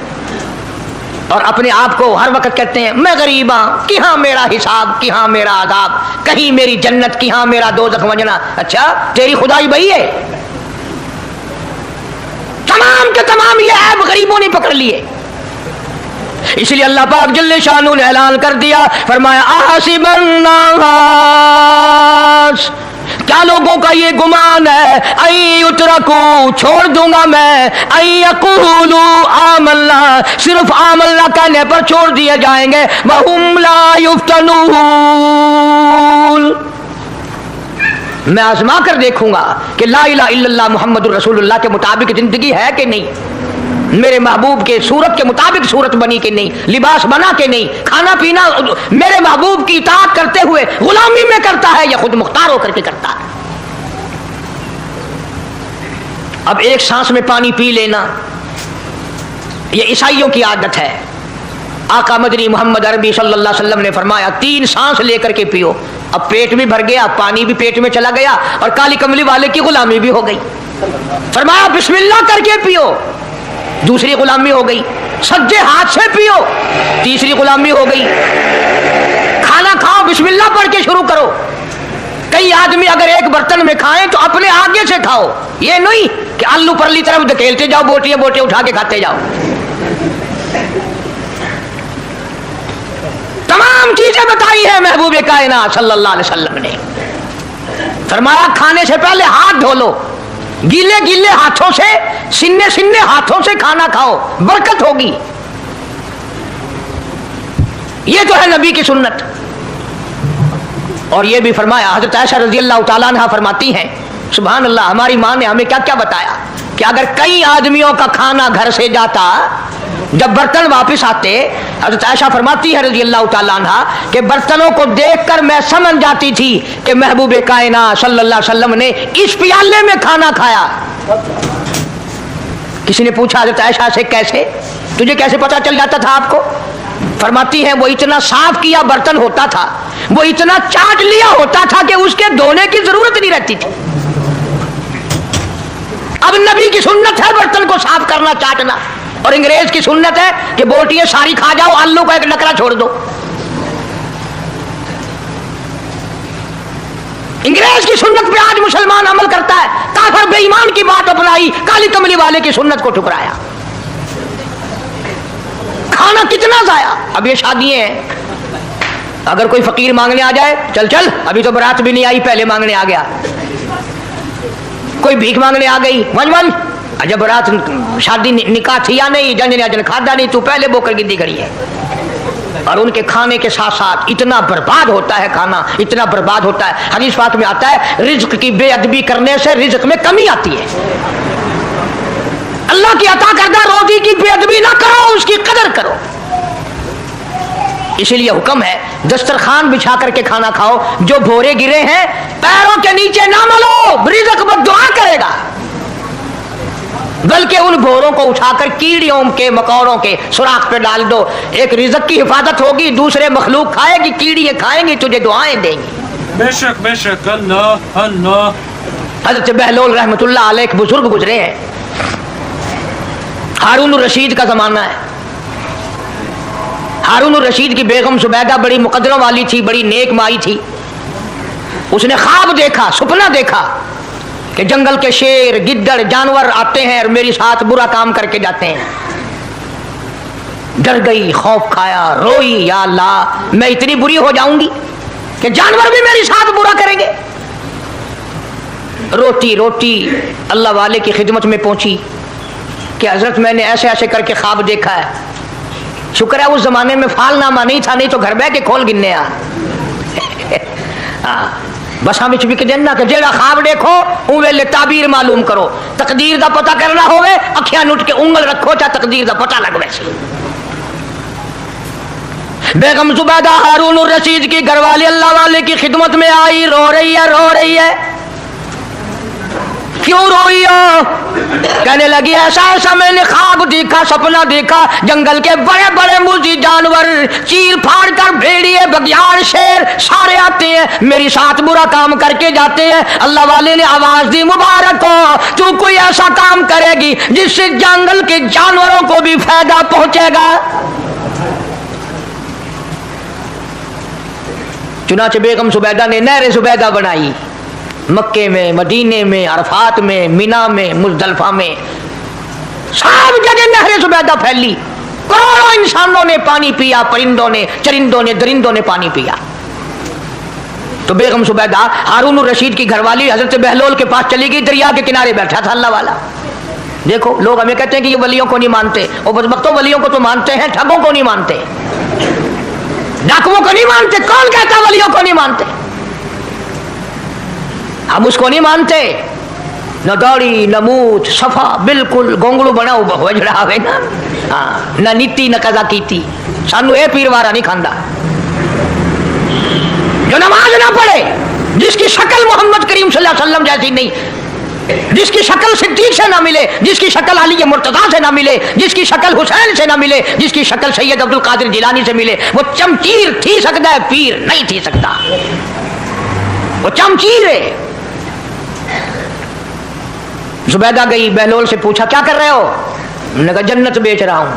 और अपने आप को हर वक्त कहते हैं मैं गरीब हूं, कि हाँ मेरा हिसाब, कि हाँ मेरा आदाब, कहीं मेरी जन्नत, कि हाँ मेरा दोज़ख वंजना। अच्छा तेरी खुदाई वही है? तमाम के तमाम ये ऐब गरीबों ने पकड़ लिए। इसलिए अल्लाह पाक जल्ले शानु ने ऐलान कर दिया, फरमाया आसिबन्नास, क्या लोगों का ये गुमान है, आई उतरकू, छोड़ दूंगा मैं, आई यकूलू आमल्ला, सिर्फ आमल्ला कहने पर छोड़ दिए जाएंगे, वहुम ला युफ्तनून, मैं आजमा कर देखूंगा कि ला इलाहा इल्लल्लाह मुहम्मदुर रसूलुल्लाह के मुताबिक जिंदगी है कि नहीं, मेरे महबूब के सूरत के मुताबिक सूरत बनी कि नहीं, लिबास बना कि नहीं, खाना पीना मेरे महबूब की इताअत करते हुए गुलामी में करता है या खुद मुख्तार होकर के करता है। अब एक सांस में पानी पी लेना ये ईसाइयों की आदत है। आका मदनी मोहम्मद अरबी सल्लल्लाहु अलैहि वसल्लम ने फरमाया 3 सांस लेकर के पियो। अब पेट भी भर गया, पानी भी पेट में चला गया और काली कमली वाले की गुलामी भी हो गई। फरमाया बिस्मिल्लाह करके पियो, दूसरी गुलामी हो गई। सज्जे हाथ से पियो, तीसरी गुलामी हो गई। खाना खाओ बिस्मिल्लाह पढ़ के शुरू करो। कई आदमी अगर एक बर्तन में खाएं तो अपने आगे से खाओ, ये नहीं कि आलू परली तरफ धकेलते जाओ, बोटियां बोटियां उठा के खाते जाओ। तमाम चीजें बताई है महबूब कायनात सल्लल्लाहु अलैहि वसल्लम ने। फरमाया खाने से पहले हाथ धो लो, गीले गीले हाथों से, सिन्ने सिन्ने हाथों से खाना खाओ, बरकत होगी। ये तो है नबी की सुन्नत। और ये भी फरमाया, हजरत आयशा रज़ी अल्लाह तआला अन्हा फरमाती हैं, सुभान अल्लाह, हमारी माँ ने हमें क्या क्या बताया कि अगर कई आदमियों का खाना घर से जाता, जब बर्तन वापस आते, हजरत आयशा फरमाती है रज़ी अल्लाह तआला अन्हा कि बर्तनों को देखकर मैं समझ जाती थी कि महबूब कायनात सल्लल्लाहु अलैहि वसल्लम ने इस प्याले में खाना खाया। किसी ने पूछा हजरत आयशा से कैसे, तुझे कैसे पता चल जाता था आपको? फरमाती है वो इतना साफ किया बर्तन होता था, वो इतना चाट लिया होता था कि उसके धोने की जरूरत नहीं रहती थी। अब नबी की सुन्नत है बर्तन को साफ करना, चाटना, और अंग्रेज की सुन्नत है कि बोटियां सारी खा जाओ, आलू का एक नकरा छोड़ दो। अंग्रेज की सुन्नत पे आज मुसलमान अमल करता है, काफिर बेईमान की बात अपनाई, काली कमली वाले की सुन्नत को ठुकराया। खाना कितना जाया। अब ये शादियां हैं, अगर कोई फकीर मांगने आ जाए, चल चल अभी तो बारात भी नहीं आई, पहले मांगने आ गया। कोई भीख मांगने आ गई, वन वन, जब बारात शादी निकाह थी या नहीं, जन जन खादा नहीं, तू पहले बोकर गिद्दी करी है। और उनके खाने के साथ साथ इतना बर्बाद होता है खाना, इतना बर्बाद होता है। हदीस पाक में आता है रिज्क की बेअदबी करने से रिज्क में कमी आती है। अल्लाह की अता करदा रोजी की बेअदबी ना करो, उसकी कदर करो। इसीलिए हुक्म है दस्तरखान बिछा करके खाना खाओ। जो भोरे गिरे हैं पैरों के नीचे ना मलो, रिज़्क बद्दुआ करेगा। बल्कि उन भोरों को उठाकर कीड़ियों के मकौड़ों के सुराख पे डाल दो, एक रिज़्क की हिफाजत होगी, दूसरे मखलूक खाएगी, कीड़ियां खाएंगी, तुझे दुआएं देंगी। बेशक बेशक, अल्लाह अल्लाह। हज़रत बहलोल रहमतुल्लाह अलैह एक बुजुर्ग गुजरे हैं, हारून रशीद का जमाना है। हारून रशीद की बेगम जुबैदा बड़ी मुकद्दरों वाली थी, बड़ी नेक माई थी। उसने ख्वाब देखा, सपना देखा कि जंगल के शेर, गिद्दड़, जानवर आते हैं और मेरे साथ बुरा काम करके जाते हैं। डर गई, खौफ खाया, रोई, या अल्लाह मैं इतनी बुरी हो जाऊंगी कि जानवर भी मेरे साथ बुरा करेंगे। रोती रोती अल्लाह वाले की खिदमत में पहुंची कि हजरत मैंने ऐसे ऐसे करके ख्वाब देखा है। शुक्र है उस जमाने में फालनामा नहीं था, नहीं तो घर बह के खोल गिनने आ बसा विच विक देना कि जेड़ा खाब देखो उन वेले ताबीर मालूम करो, तकदीर दा पता करना होवे अखियां नुट के उंगल रखो चा तकदीर दा पता लग वैसे। बेगम जुबैदा हारून रशीद की घरवाली अल्लाह वाले की खिदमत में आई, रो रही है। क्यों रोई हो? कहने लगी ऐसा ऐसा मैंने ख्वाब देखा, सपना देखा, जंगल के बड़े बड़े मुर्गी जानवर चीर फाड़ कर भेड़िए बघियाड़ शेर सारे आते हैं, मेरी साथ बुरा काम करके जाते हैं। अल्लाह वाले ने आवाज दी मुबारक हो, तू कोई ऐसा काम करेगी जिससे जंगल के जानवरों को भी फायदा पहुंचेगा। चुनाचे बेगम जुबैदा ने नहर जुबैदा बनाई, मक्के में, मदीने में, अरफात में, मिना में, मुजदलफा में, सब जगह नहर जुबैदा फैली। करोड़ों इंसानों ने पानी पिया, परिंदों ने, चरिंदों ने, दरिंदों ने पानी पिया। तो बेगम जुबैदा हारून रशीद की घरवाली हजरत बहलोल के पास चली गई, दरिया के किनारे बैठा था अल्लाह वाला। देखो लोग हमें कहते हैं कि ये वलियों को नहीं मानते, और बदबख्तों वलियों को तो मानते हैं, ठगों को नहीं मानते, डाकुओं को नहीं मानते। कौन कहता वलियों को नहीं मानते? हम उसको नहीं मानते, न दौड़ी न मूछ, सफा बिल्कुल गोंगड़ू बना वजड़ा हुए ना, हाँ, न नीति न कजा कीती, सानू ए पीरवारा नहीं खांदा। जो नमाज ना पढ़े, जिसकी शक्ल मोहम्मद करीम सल्लल्लाहु अलैहि वसल्लम जैसी नहीं, जिसकी शक्ल सिद्दीक से ना मिले, जिसकी शक्ल अली मुर्तजा से ना मिले, जिसकी शक्ल हुसैन से ना मिले, जिसकी शक्ल सैयद अब्दुल कादिर जिलानी से मिले, वो चमचीर थी सकता है, पीर नहीं थी सकता। वो चमचीर है। जुबैदा गई, बहलोल से पूछा क्या कर रहे हो? उन्होंने कहा जन्नत बेच रहा हूं,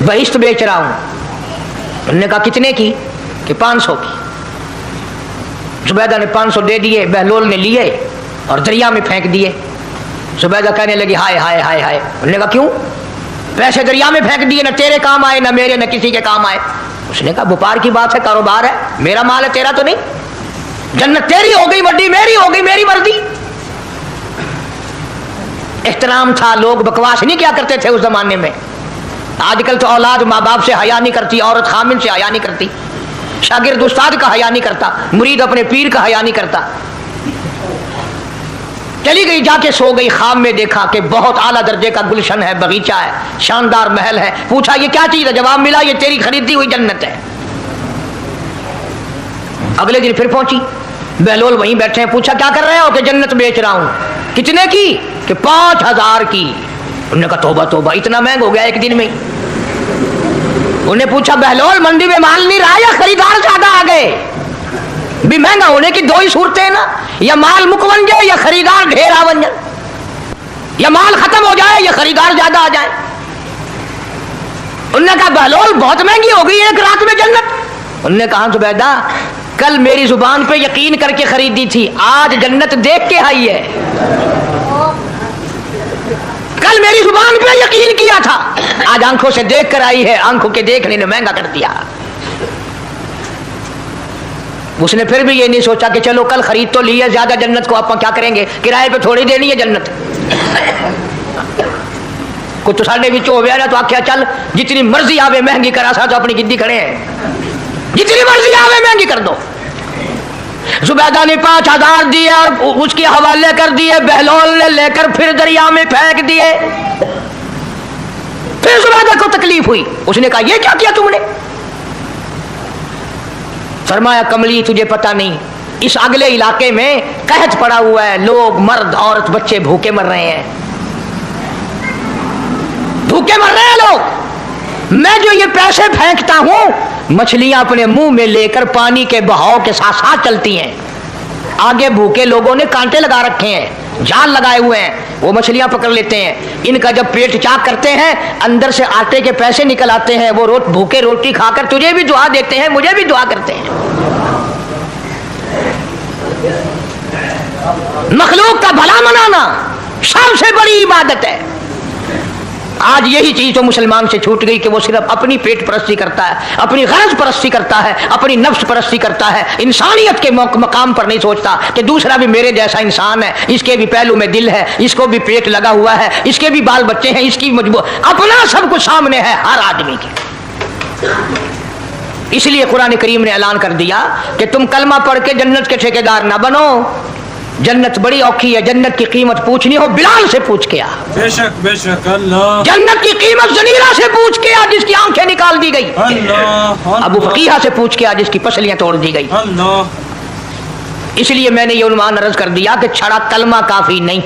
बहिश्त बेच रहा हूं। उन्होंने कहा कितने की? कि 500 की। जुबैदा ने 500 दे दिए, बहलोल ने लिए और दरिया में फेंक दिए। जुबैदा कहने लगी हाय हाय हाय हाय। उन्होंने कहा क्यों? पैसे दरिया में फेंक दिए, न तेरे काम आए, न मेरे, न किसी के काम आए। उसने कहा व्यापार की बात है, कारोबार है, मेरा माल है, तेरा तो नहीं। जन्नत तेरी हो गई, वड्डी मेरी हो गई, मेरी मर्जी। एहतराम था, लोग बकवास नहीं क्या करते थे उस जमाने में। आजकल तो औलाद माँ बाप से हया नहीं करती, औरत खामिन से हया नहीं करती, शागिर्द उस्ताद का हया नहीं करता, मुरीद अपने पीर का हया नहीं करता। चली गई, जाके सो गई, ख्वाब में देखा कि बहुत आला दर्जे का गुलशन है, बगीचा है, शानदार महल है। पूछा ये क्या चीज है? जवाब मिला ये तेरी खरीदी हुई जन्नत है। अगले दिन फिर पहुंची, बहलोल वहीं बैठे हैं। पूछा क्या कर रहे हो? कि जन्नत बेच रहा हूं। कितने की? कि 5000 की। उन्होंने कहा तौबा तौबा, इतना महंगा हो गया एक दिन में। उन्हें पूछा बहलोल मंडी में माल नहीं रहा या खरीदार ज्यादा आ गए? भी महंगा होने की दो ही सूरतें ना, या माल मुक बन जाए या खरीदार ढेरा बन जाए, या माल खत्म हो जाए या खरीदार ज्यादा आ जाए। उन्होंने कहा बहलोल बहुत महंगी हो गई एक रात में जन्नत। उन्होंने कहा जुबैदा कल मेरी जुबान पे यकीन करके खरीदी थी, आज जन्नत देख के आई है। कल मेरी जुबान पे यकीन किया था, आज आंखों से देख कर आई है, आंखों के देखने ने महंगा कर दिया। उसने फिर भी ये नहीं सोचा कि चलो कल खरीद तो ली है, ज्यादा जन्नत को आप क्या करेंगे, किराए पे थोड़ी देनी है जन्नत। कुछ तो साढ़े बिच हो गया ना, तो आख्या चल जितनी मर्जी आवे महंगी करा सा, तो अपनी गिद्दी खड़े हैं, जितनी मर्जी आवे महंगी कर दो। जुबैदा ने 5000 दिए और उसके हवाले कर दिए। बहलोल ने लेकर फिर दरिया में फेंक दिए। फिर जुबैदा को तकलीफ हुई, उसने कहा ये क्या किया तुमने? फरमाया कमली तुझे पता नहीं, इस अगले इलाके में कहत पड़ा हुआ है, लोग मर्द औरत बच्चे भूखे मर रहे हैं, भूखे मर रहे हैं लोग। मैं जो ये पैसे फेंकता हूं, मछलियां अपने मुंह में लेकर पानी के बहाव के साथ साथ चलती हैं। आगे भूखे लोगों ने कांटे लगा रखे हैं, जाल लगाए हुए हैं, वो मछलियां पकड़ लेते हैं। इनका जब पेट चाक करते हैं, अंदर से आटे के पैसे निकल आते हैं। वो भूखे रोटी खाकर तुझे भी दुआ देते हैं, मुझे भी दुआ करते हैं। मखलूक का भला मनाना सबसे बड़ी इबादत है। आज यही चीज तो मुसलमान से छूट गई कि वो सिर्फ अपनी पेट परस्ती करता है, अपनी गरज परस्ती करता है, अपनी नफ्स परस्ती करता है, इंसानियत के मकाम पर नहीं सोचता कि दूसरा भी मेरे जैसा इंसान है, इसके भी पहलू में दिल है, इसको भी पेट लगा हुआ है, इसके भी बाल बच्चे हैं, इसकी मजबूर, अपना सब कुछ सामने है हर आदमी के। इसलिए कुरान करीम ने ऐलान कर दिया कि तुम कलमा पढ़ के जन्नत के ठेकेदार ना बनो। जन्नत बड़ी औखी है, जन्नत की कीमत पूछनी हो बिलाल से पूछ के आ। बेशक अल्लाह। जन्नत की कीमत जनीरा से पूछ के आ जिसकी आंखें निकाल दी गई। अल्लाह। अबू फकीहा से पूछ के आ जिसकी पसलियां तोड़ दी गई। अल्लाह। इसलिए मैंने ये उन्वान अर्ज कर दिया कि छड़ा कलमा काफी नहीं,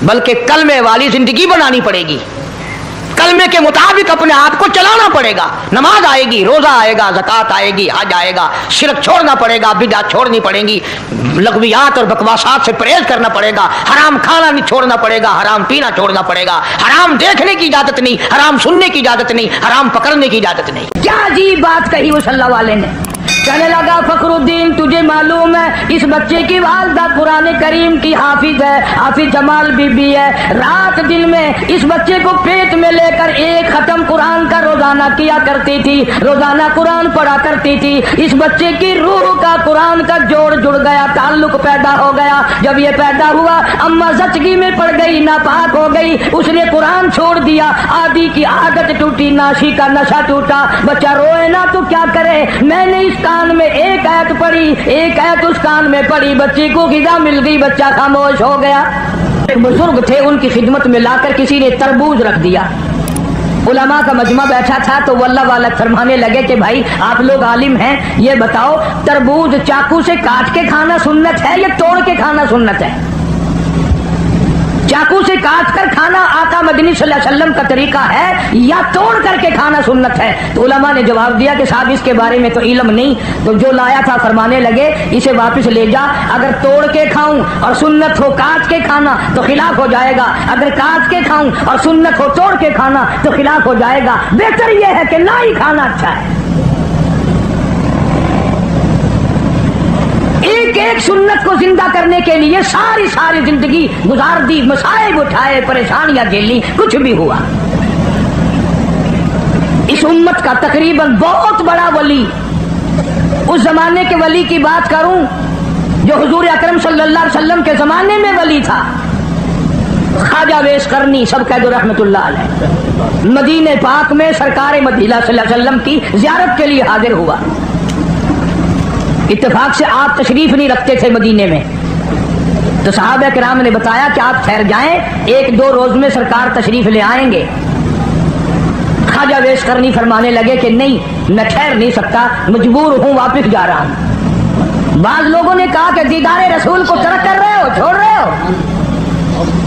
बल्कि कलमे वाली जिंदगी बनानी पड़ेगी। कलमे के मुताबिक अपने आप को चलाना पड़ेगा। नमाज आएगी, रोजा आएगा, ज़कात आएगी, हज आएगा, शिरक छोड़ना पड़ेगा, बिदअत छोड़नी पड़ेगी, लगवियात और बकवासात से परहेज करना पड़ेगा, हराम खाना नहीं छोड़ना पड़ेगा, हराम पीना छोड़ना पड़ेगा, हराम देखने की इजाजत नहीं, हराम सुनने की इजाजत नहीं, हराम पकड़ने की इजाजत नहीं। क्या अजीब बात कही उस अल्लाह वाले ने। कहने लगा फखरुद्दीन, तुझे मालूम है इस बच्चे की वालदा कुरान करीम की हाफिज है, हाफिज जमाल बीबी है। रात दिन में इस बच्चे को पेट में लेकर एक खत्म कुरान का रोजाना किया करती थी, रोजाना कुरान पढ़ा करती थी। इस बच्चे की रूह का कुरान का जोड़ जुड़ गया, ताल्लुक पैदा हो गया। जब ये पैदा हुआ अम्मा जचगी में पड़ गई, नापाक हो गई, उसने कुरान छोड़ दिया, आदि की आदत टूटी, नाशी का नशा टूटा। बच्चा रोए ना तो क्या करे। मैंने इस कान में एक आयत पढ़ी, एक आयत उस कान में पढ़ी, बच्चे को गिज़ा मिल गई, बच्चा खामोश हो गया। एक बुजुर्ग थे, उनकी खिदमत में लाकर किसी ने तरबूज रख दिया। उलमा का मजमा बैठा था तो वल्ला वाला फरमाने लगे कि भाई आप लोग आलिम हैं, ये बताओ तरबूज चाकू से काट के खाना सुन्नत है या तोड़ के खाना सुन्नत है? चाकू से काट कर खाना आका मदनी सल्लल्लाहु अलैहि वसल्लम का तरीका है या तोड़ करके खाना सुन्नत है? तो उलमा ने जवाब दिया कि साहब इसके बारे में तो इल्म नहीं। तो जो लाया था फरमाने लगे इसे वापस ले जा, अगर तोड़ के खाऊं और सुन्नत हो काट के खाना तो खिलाफ हो जाएगा, अगर काट के खाऊं और सुन्नत हो तोड़ के खाना तो खिलाफ हो जाएगा। बेहतर यह है कि ना ही खाना अच्छा है। एक एक सुन्नत को जिंदा करने के लिए सारी सारी जिंदगी गुजार दी, मसाइब उठाए, परेशानियां झेली, कुछ भी हुआ। इस उम्मत का तकरीबन बहुत बड़ा वली, उस जमाने के वली की बात करूं जो हुजूर अकरम सल्लल्लाहु अलैहि वसल्लम के जमाने में वली था, ख्वाजा वेस करनी सब कह दो रहमतुल्लाह अलैह, मदीने पाक में सरकार मदीना सल्लल्लाहु अलैहि वसल्लम की ज़ियारत के लिए हाजिर हुआ। इत्तेफाक से आप तशरीफ नहीं रखते थे मदीने में, तो सहाबा किराम ने बताया कि आप ठहर जाएं, एक दो रोज में सरकार तशरीफ ले आएंगे। ख्वाजा वेस करनी फरमाने लगे कि नहीं, मैं ठहर नहीं सकता, मजबूर हूं, वापस जा रहा हूं। बाज लोगों ने कहा कि दीदारे रसूल को तर्क कर रहे हो, छोड़ रहे हो,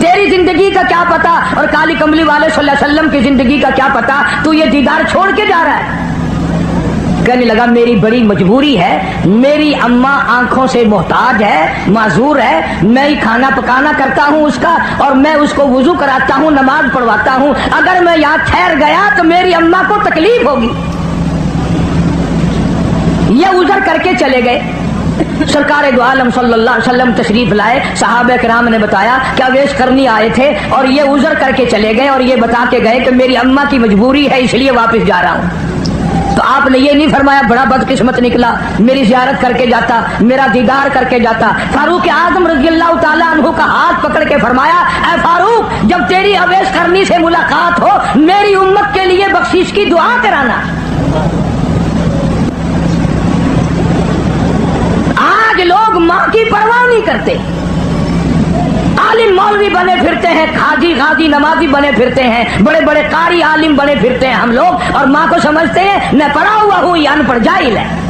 तेरी जिंदगी का क्या पता और काली कमली वाले सल्लल्लाहु अलैहि वसल्लम की जिंदगी का क्या पता, तू ये दीदार छोड़ के जा रहा है। कहने लगा मेरी बड़ी मजबूरी है, मेरी अम्मा आंखों से मोहताज है, माजूर है, मैं ही खाना पकाना करता हूँ उसका, और मैं उसको वुजू कराता हूँ, नमाज पढ़वाता हूँ। अगर मैं यहाँ ठहर गया तो मेरी अम्मा को तकलीफ होगी। ये उजर करके चले गए। सरकार दो आलम सल्लल्लाहु अलैहि वसल्लम तशरीफ लाए, सहाबा किराम ने बताया कि अवेश करनी आए थे और ये उजर करके चले गए और ये बता के गए कि मेरी अम्मा की मजबूरी है इसलिए वापस जा रहा हूँ। तो आपने ये नहीं फरमाया बड़ा बदकिस्मत निकला, मेरी जियारत करके जाता, मेरा दीदार करके जाता। फारूक आजम रज़ियल्लाहु ताला अन्हु का हाथ पकड़ के फरमाया, ऐ फारूक, जब तेरी अवेश करनी से मुलाकात हो मेरी उम्मत के लिए बख्शिश की दुआ कराना। आज लोग माँ की परवाह नहीं करते, आलिम मौलवी बने फिरते हैं, खाजी गाजी नमाजी बने फिरते हैं, बड़े बड़े कारी आलिम बने फिरते हैं हम लोग, और माँ को समझते हैं मैं पढ़ा हुआ हूँ, ये अनपढ़ जाहिल है।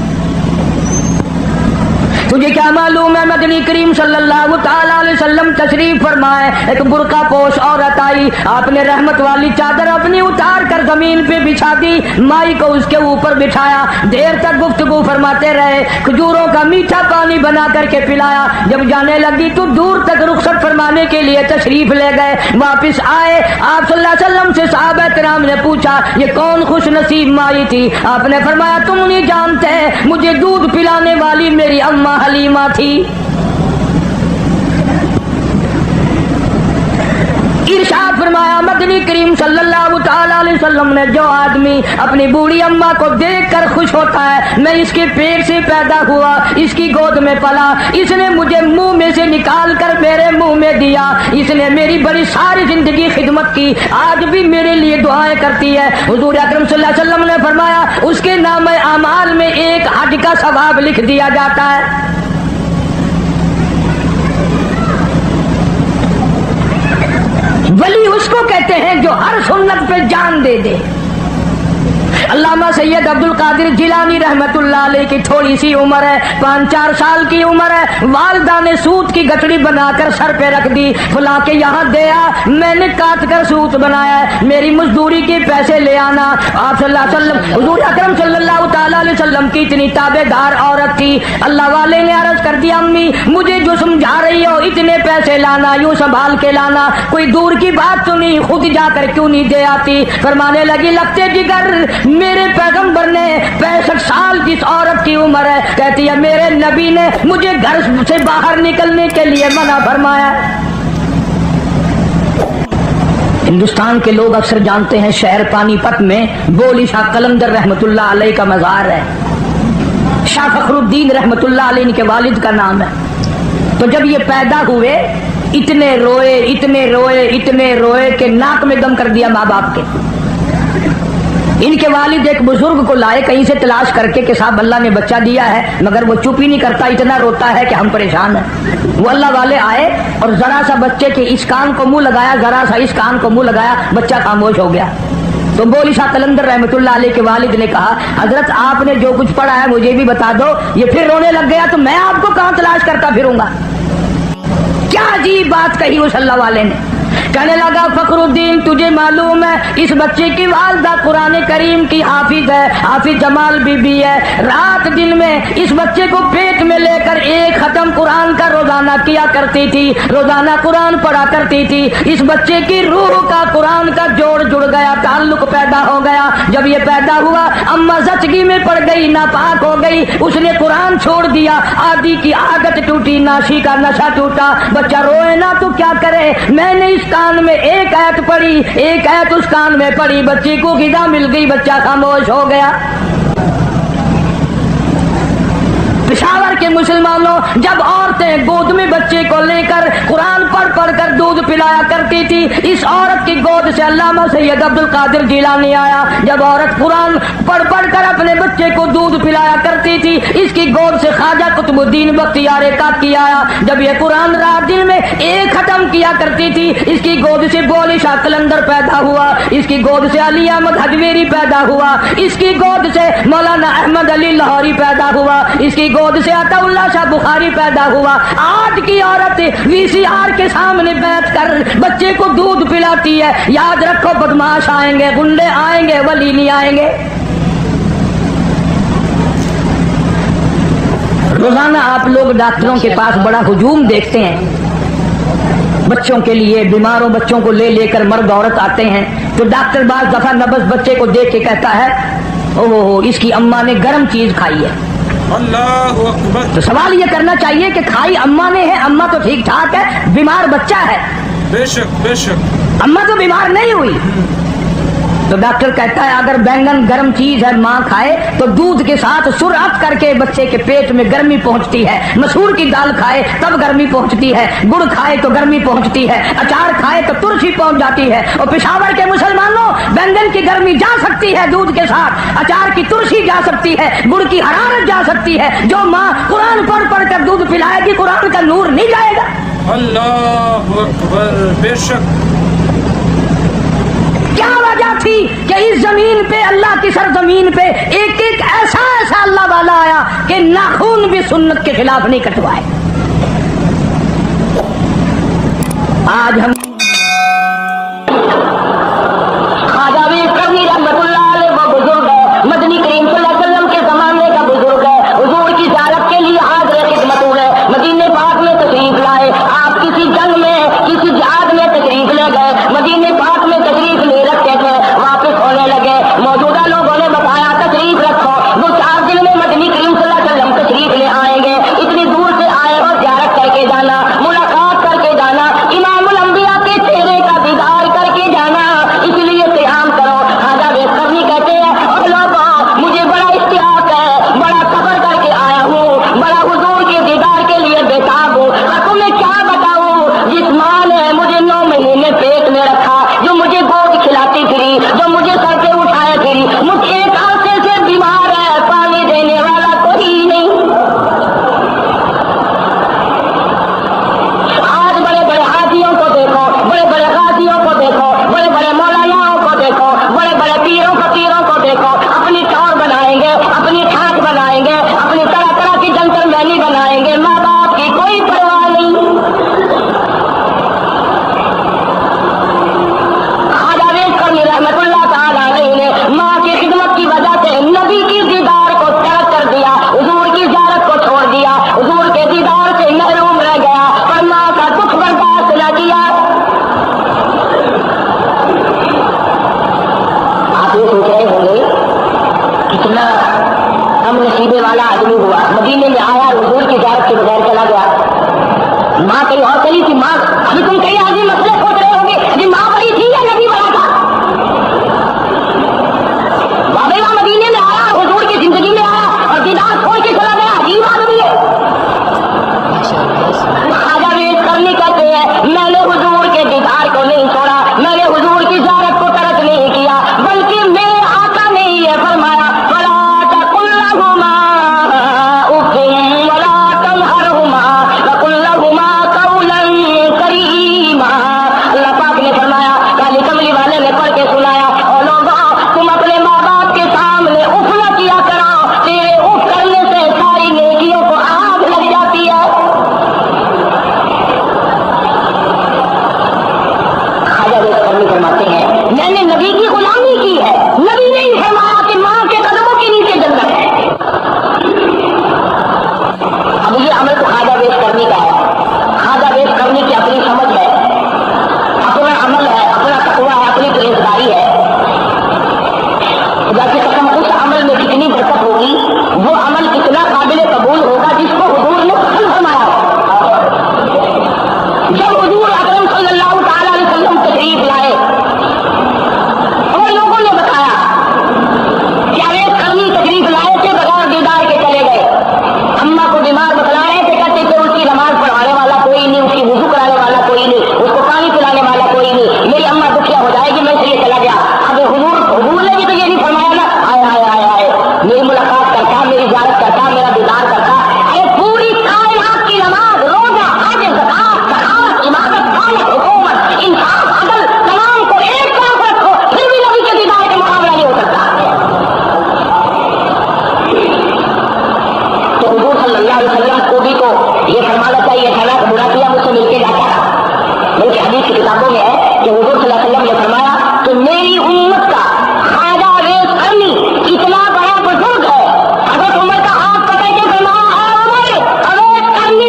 तुझे क्या मालूम है मदनी करीम सल्लल्लाहु ताला अलैहि वसल्लम तशरीफ फरमाए, एक बुर्का पोश औरत आई, आपने रहमत वाली चादर अपनी उतार कर जमीन पे बिछा दी, माई को उसके ऊपर बिठाया, देर तक गुफ्तगू फरमाते रहे, खजूरों का मीठा पानी बना करके पिलाया। जब जाने लगी तो दूर तक रुखसत फरमाने के लिए तशरीफ ले गए। वापिस आए, आप सल्लल्लाहु अलैहि वसल्लम से सहाबा किराम ने पूछा ये कौन खुश नसीब माई थी? आपने फरमाया तुम नहीं जानते, मुझे दूध पिलाने वाली मेरी अम्मा हलीमा थी। इरशाद फरमाया मदनी करीम सल्लल्लाहु ताला अलैहि वसल्लम ने, जो आदमी अपनी बूढ़ी अम्मा को देखकर खुश होता है, मैं इसके पेट से पैदा हुआ, इसकी गोद में पला, इसने मुझे मुंह में से निकाल कर मेरे मुंह में दिया, इसने मेरी बड़ी सारी जिंदगी खिदमत की, आज भी मेरे लिए दुआएं करती है। हुजूर अकरम सल्लल्लाहु अलैहि वसल्लम ने फरमाया उसके नाम अमाल में एक हज का सवाब लिख दिया जाता है। वली उसको कहते हैं जो हर सुन्नत पे जान दे दे। अल्लामा सैयद अब्दुल कादिर जिलानी रहमतुल्लाह अलैह की थोड़ी सी उम्र है, 5-4 साल की उम्र है, वालदा ने सूत की गठड़ी बनाकर सर पे रख दी, फुला के यहाँ दे आ, मैंने काट कर सूत बनाया है, मेरी मजदूरी के पैसे ले आना। आप सल्लल्लाहु अलैहि वसल्लम, हुजूर अकरम सल्लल्लाहु ताला अलैहि वसल्लम की इतनी ताबेदार औरत थी। अल्लाह वाले ने अर्ज कर दिया, अम्मी मुझे जो समझा रही हो इतने पैसे लाना, यूं संभाल के लाना, कोई दूर की बात तो नहीं, खुद जाकर क्यों नहीं दे आती। फरमाने लगी लगते जिगर मेरे पैगंबर ने 65 साल जिस औरत की उम्र है, कहती है मेरे नबी ने मुझे घर से बाहर निकलने के लिए मना फरमाया। हिंदुस्तान के लोग अक्सर जानते हैं शहर पानीपत में बोली शाह कलंदर रहमतुल्लाह अलैह का मजार है, शाह फखरुद्दीन रहमतुल्लाह अलैह के वालिद का नाम है। तो जब ये पैदा हुए इतने रोए इतने रोए इतने रोए कि नाक में दम कर दिया माँ बाप के। इनके वालिद एक बुजुर्ग को लाए कहीं से तलाश करके कि साहब अल्लाह ने बच्चा दिया है, मगर वो चुप ही नहीं करता, इतना रोता है कि हम परेशान हैं। वो अल्लाह वाले आए और जरा सा बच्चे के इस कान को मुंह लगाया, जरा सा इस कान को मुंह लगाया, बच्चा खामोश हो गया। तो बोली शाह कलंदर रहमतुल्लाह अलैह के वालिद ने कहा हजरत आपने जो कुछ पढ़ा है मुझे भी बता दो। ये फिर रोने लग गया, तो मैं आपको कहाँ तलाश करता फिरूंगा। क्या अजीब बात कही उस अल्लाह वाले ने। कहने लगा फखरुद्दीन तुझे मालूम है इस बच्चे की वालदा कुरान करीम की हाफिज है, हाफिज जमाल बीबी है। रात दिन में इस बच्चे को पेट में लेकर एक खत्म कुरान का रोजाना किया करती थी, रोजाना कुरान पढ़ा करती थी। इस बच्चे की रूह का कुरान का जोड़ जुड़ गया, ताल्लुक पैदा हो गया। जब ये पैदा हुआ अम्मा जचगी में पड़ गई, नापाक हो गई, उसने कुरान छोड़ दिया, आदि की आदत टूटी, नाशी का नशा टूटा। बच्चा रोए ना तो क्या करे, मैंने इस कान में एक आयत पढ़ी, एक आयत उस कान में पढ़ी, बच्चे को गिदा मिल गई, बच्चा खामोश हो गया। पेशावर के मुसलमानों जब औरतें गोद में बच्चे को लेकर कुरान पढ़ पढ़ कर दूध पिलाया करती थी, इस औरत की गोद से अल्लामा सैयद अब्दुल कादिर जिलानी आया। जब औरत कुरान पढ़ पढ़ कर अपने बच्चे को दूध पिलाया करती थी, इसकी गोद से ख्वाजा कुतुबुद्दीन बख्तियार काकी आया। जब ये कुरान रात दिन में एक खत्म किया करती थी, इसकी गोद से बोली शाह कलंदर पैदा हुआ, इसकी गोद से अली अहमद हजवेरी पैदा हुआ, इसकी गोद से मौलाना अहमद अली लाहौरी पैदा हुआ, इसकी गोद से अताउल्लाह शाह बुखारी पैदा हुआ। आज की औरत वीसीआर के सामने बैठकर बच्चे को दूध पिलाती है। याद रखो बदमाश आएंगे, गुंडे आएंगे, वली नहीं आएंगे। रोजाना आप लोग डॉक्टरों के पास बड़ा हुजूम देखते हैं, बच्चों के लिए बीमारों बच्चों को ले लेकर मर्द औरत आते हैं, तो डॉक्टर बाज दफा नबज बच्चे को देख के कहता है ओहो इसकी अम्मा ने गर्म चीज खाई है। अल्लाहु अकबर। तो सवाल ये करना चाहिए कि खाई अम्मा ने है, अम्मा तो ठीक ठाक है, बीमार बच्चा है। बेशक बेशक अम्मा तो बीमार नहीं हुई। तो डॉक्टर कहता है अगर बैंगन गर्म चीज है माँ खाए तो दूध के साथ सुरअत करके बच्चे के पेट में गर्मी पहुंचती है। मसूर की दाल खाए तब गर्मी पहुंचती है, गुड़ खाए तो गर्मी पहुंचती है, अचार खाए तो तुलसी पहुंच जाती है। और पेशावर के मुसलमानों बैंगन की गर्मी जा सकती है दूध के साथ, अचार की तुलसी जा सकती है, गुड़ की हरारत जा सकती है। जो माँ कुरान पढ़ पढ़ कर दूध पिलाएगी कुरान का नूर नहीं जाएगा। अल्लाहु अकबर। बेशक क्या वजह थी कि इस जमीन पे अल्लाह की सरजमीन पे एक एक ऐसा ऐसा अल्लाह वाला आया कि नाखून भी सुन्नत के खिलाफ नहीं कटवाए। आज हम ख्वाजा वीर कबीर रहमतुल्लाह अलैह वो बुजुर्ग है, मदनी करीम सल्लल्लाहु अलैहि वसल्लम के जमाने का बुजुर्ग है। हुजूर की ज़ियारत के लिए हाज़िर खिदमत हुए, मदीने पाक में तशरीफ लाए। आप किसी जंग में किसी जिहाद में तशरीफ ले गए, मदीने पाक में तशरीफ ले रखे थे, वापस होने लगे। मौजूदा लोगों ने बताया तशरीफ रखो, 2-4 दिन में मदनी करीम सल्लल्लाहु अलैहि वसल्लम तशरीफ ले आएंगे। इतनी दूर से आए हो, ज़ियारत करके जाना, मुलाकात करके जाना, इमामुल अंबिया के चेहरे का दीदार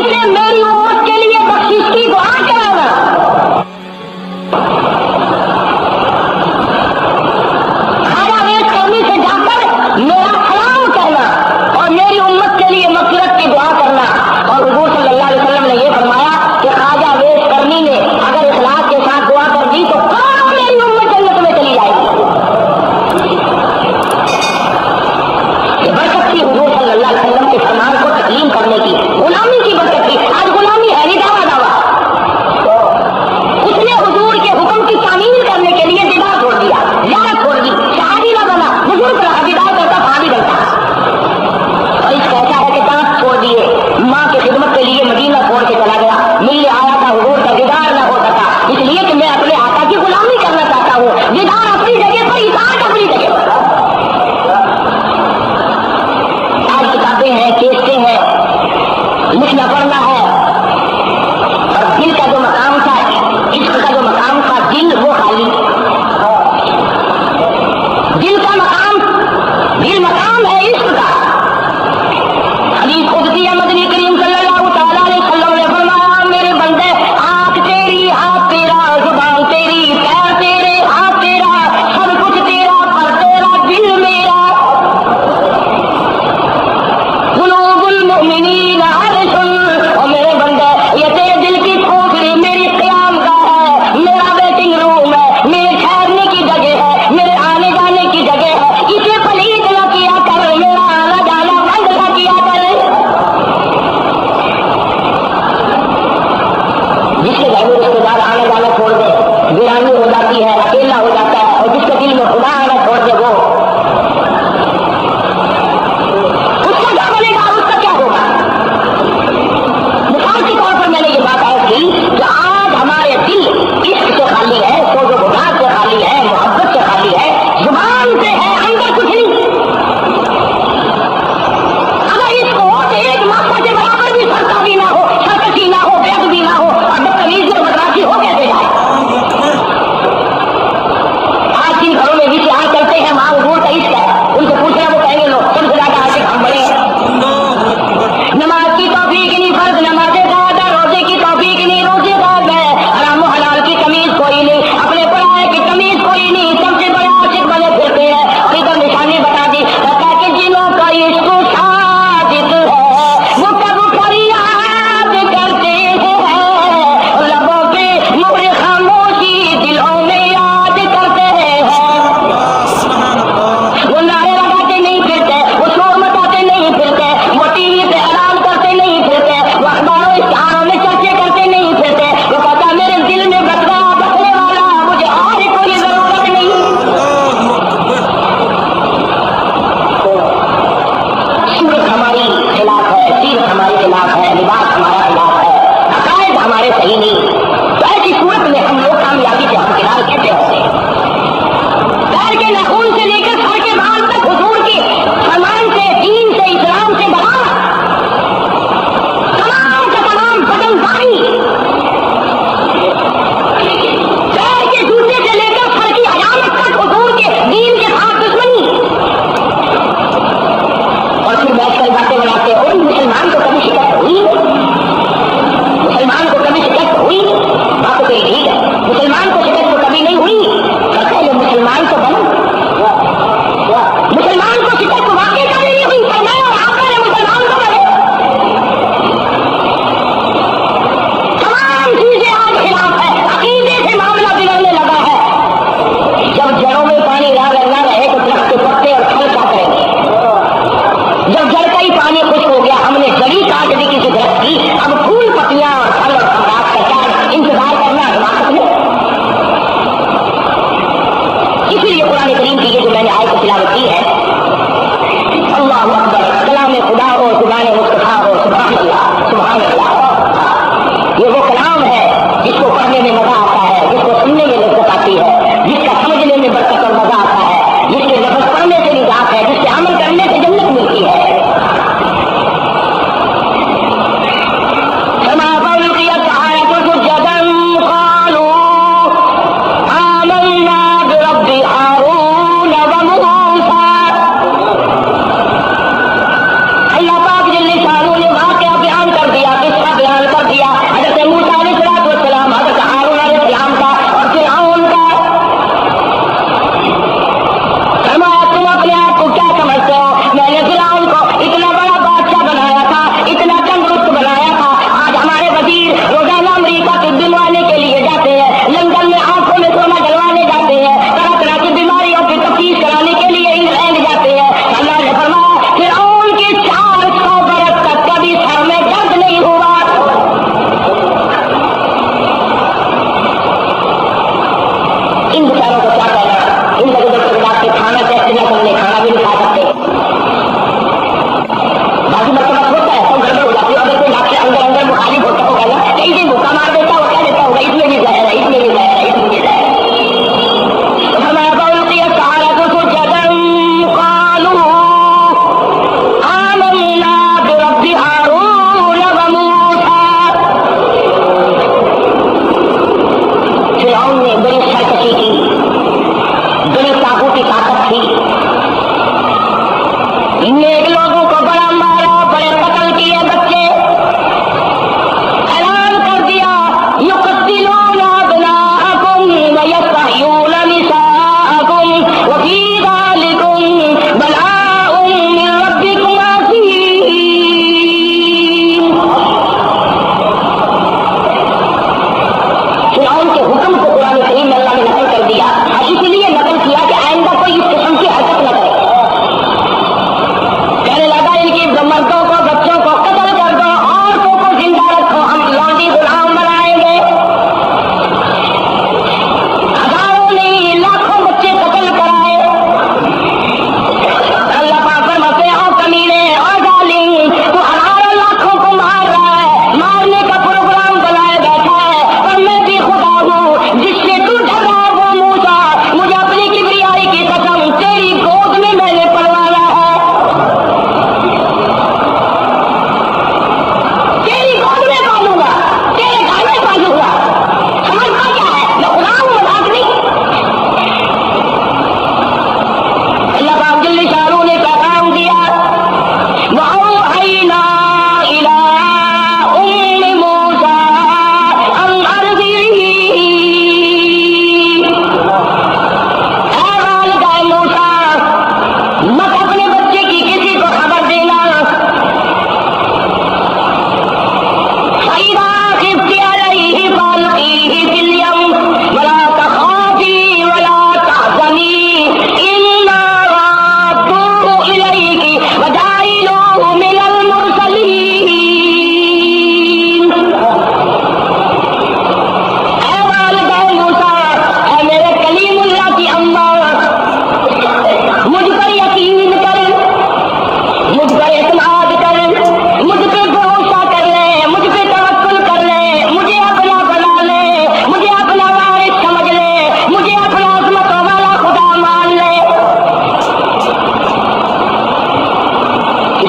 से मेरी उम्मत के लिए बख्शिश की दुआ कराना। खाना वेश करने से जाकर मेरा सलाम करना और मेरी उम्मत के लिए मग़फ़िरत की दुआ करना। और हुज़ूर सल्लल्लाहु अलैहि वसल्लम ने यह फरमाया कि ख्वाजा वेश करनी ने अगर इखलास के साथ दुआ कर दी तो मेरी उम्मत जन्नत में चली जाएगी। बरकत थी हुज़ूर सल्लल्लाहु अलैहि वसल्लम के फरमान को तस्लीम करने की, गुलामी की बरकत थी।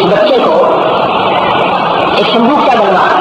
इस बच्चे को एक संदूक का डलवा